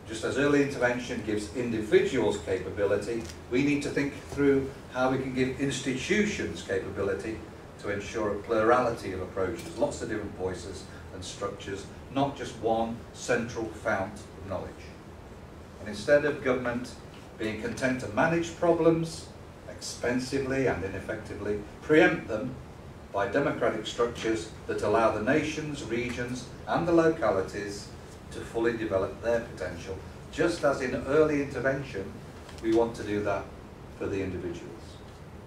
Just as early intervention gives individuals capability, we need to think through how we can give institutions capability to ensure a plurality of approaches, lots of different voices and structures, not just one central fount of knowledge. And instead of government being content to manage problems, expensively and ineffectively, preempt them by democratic structures that allow the nations, regions and the localities to fully develop their potential, just as in early intervention we want to do that for the individuals.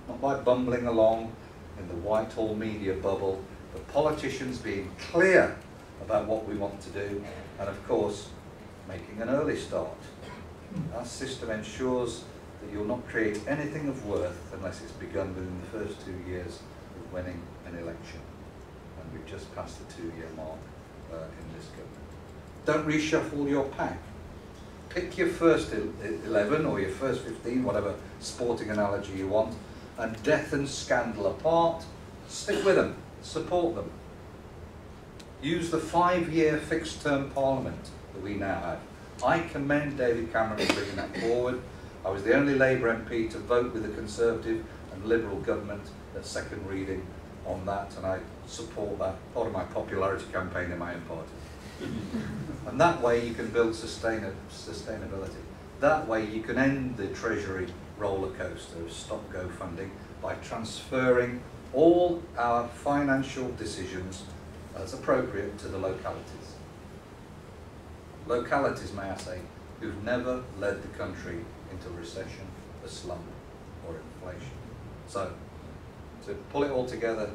Not by bumbling along in the Whitehall media bubble, but politicians being clear about what we want to do and of course making an early start. Our system ensures that you'll not create anything of worth unless it's begun within the first 2 years of winning an election. And we've just passed the 2-year mark in this government. Don't reshuffle your pack. Pick your first 11 or your first 15, whatever sporting analogy you want, and death and scandal apart, stick with them, support them. Use the 5-year fixed-term parliament that we now have. I commend David Cameron for bringing that forward. I was the only Labour MP to vote with the Conservative and Liberal government at second reading on that, and I support that, part of my popularity campaign in my own party. And that way you can build sustainability. That way you can end the Treasury roller coaster of stop-go funding by transferring all our financial decisions as appropriate to the localities. Localities, may I say, who've never led the country into recession, a slump, or inflation. So, to pull it all together,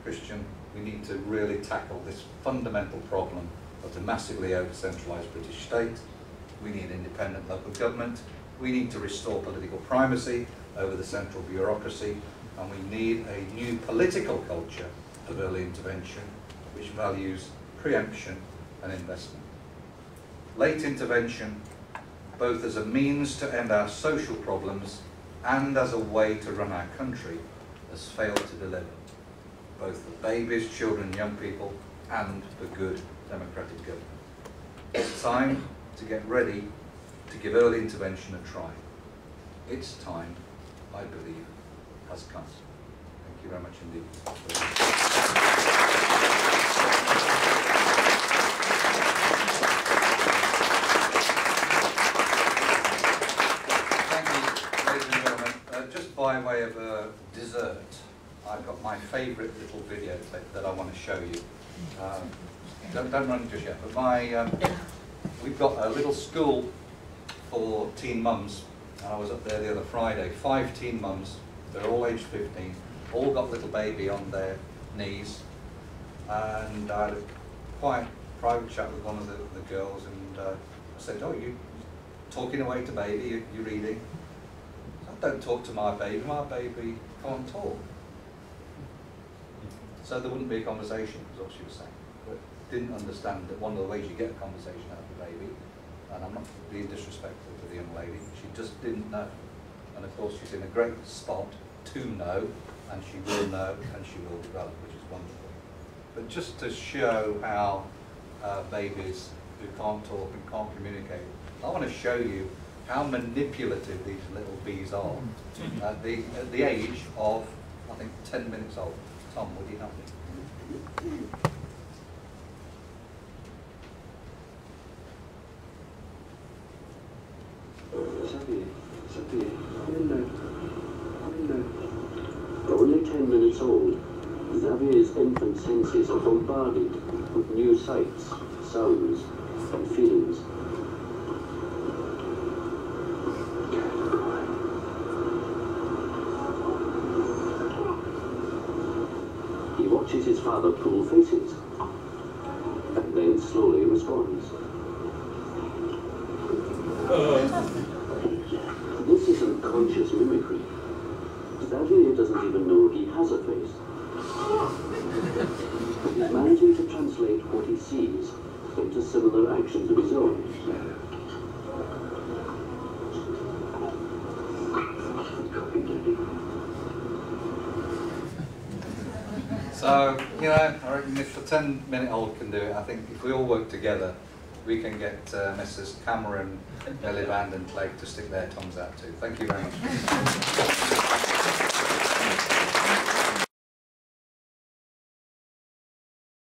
Christian, we need to really tackle this fundamental problem of the massively over-centralised British state. We need independent local government. We need to restore political primacy over the central bureaucracy, and we need a new political culture of early intervention which values preemption and investment. Late intervention, both as a means to end our social problems and as a way to run our country, has failed to deliver, both for babies, children, young people, and for good democratic government. It's time to get ready to give early intervention a try. Its time, I believe, has come. Thank you very much indeed. Thank you, ladies and gentlemen. Just by way of a dessert, I've got my favourite little video clip that I want to show you. Don't run just yet, but we've got a little school for teen mums, and I was up there the other Friday. 5 teen mums, they're all aged 15, all got little baby on their knees, and I had a quite private chat with one of the girls, and I said, "Oh, you talking away to baby, you reading?" I "Don't talk to my baby can't talk." So there wouldn't be a conversation, was what she was saying. But didn't understand that one of the ways you get a conversation out of a baby, and I'm not being disrespectful to the young lady, she just didn't know. And of course she's in a great spot to know, and she will know, and she will develop, which is wonderful. But just to show how babies who can't talk and can't communicate, I want to show you how manipulative these little bees are at the age of, I think, 10 minutes old. Tom, would you help me? Only 10 minutes old, Xavier's infant senses are bombarded with new sights, sounds, and feelings. He watches his father pull faces, and then slowly responds. This isn't conscious mimicry. Xavier doesn't even know he has a face. He's managing to translate what he sees into similar actions of his own. So, you know, I reckon if a 10-minute-old can do it, I think if we all work together, we can get Messrs. Cameron, Miliband and Clegg to stick their tongues out too. Thank you very much.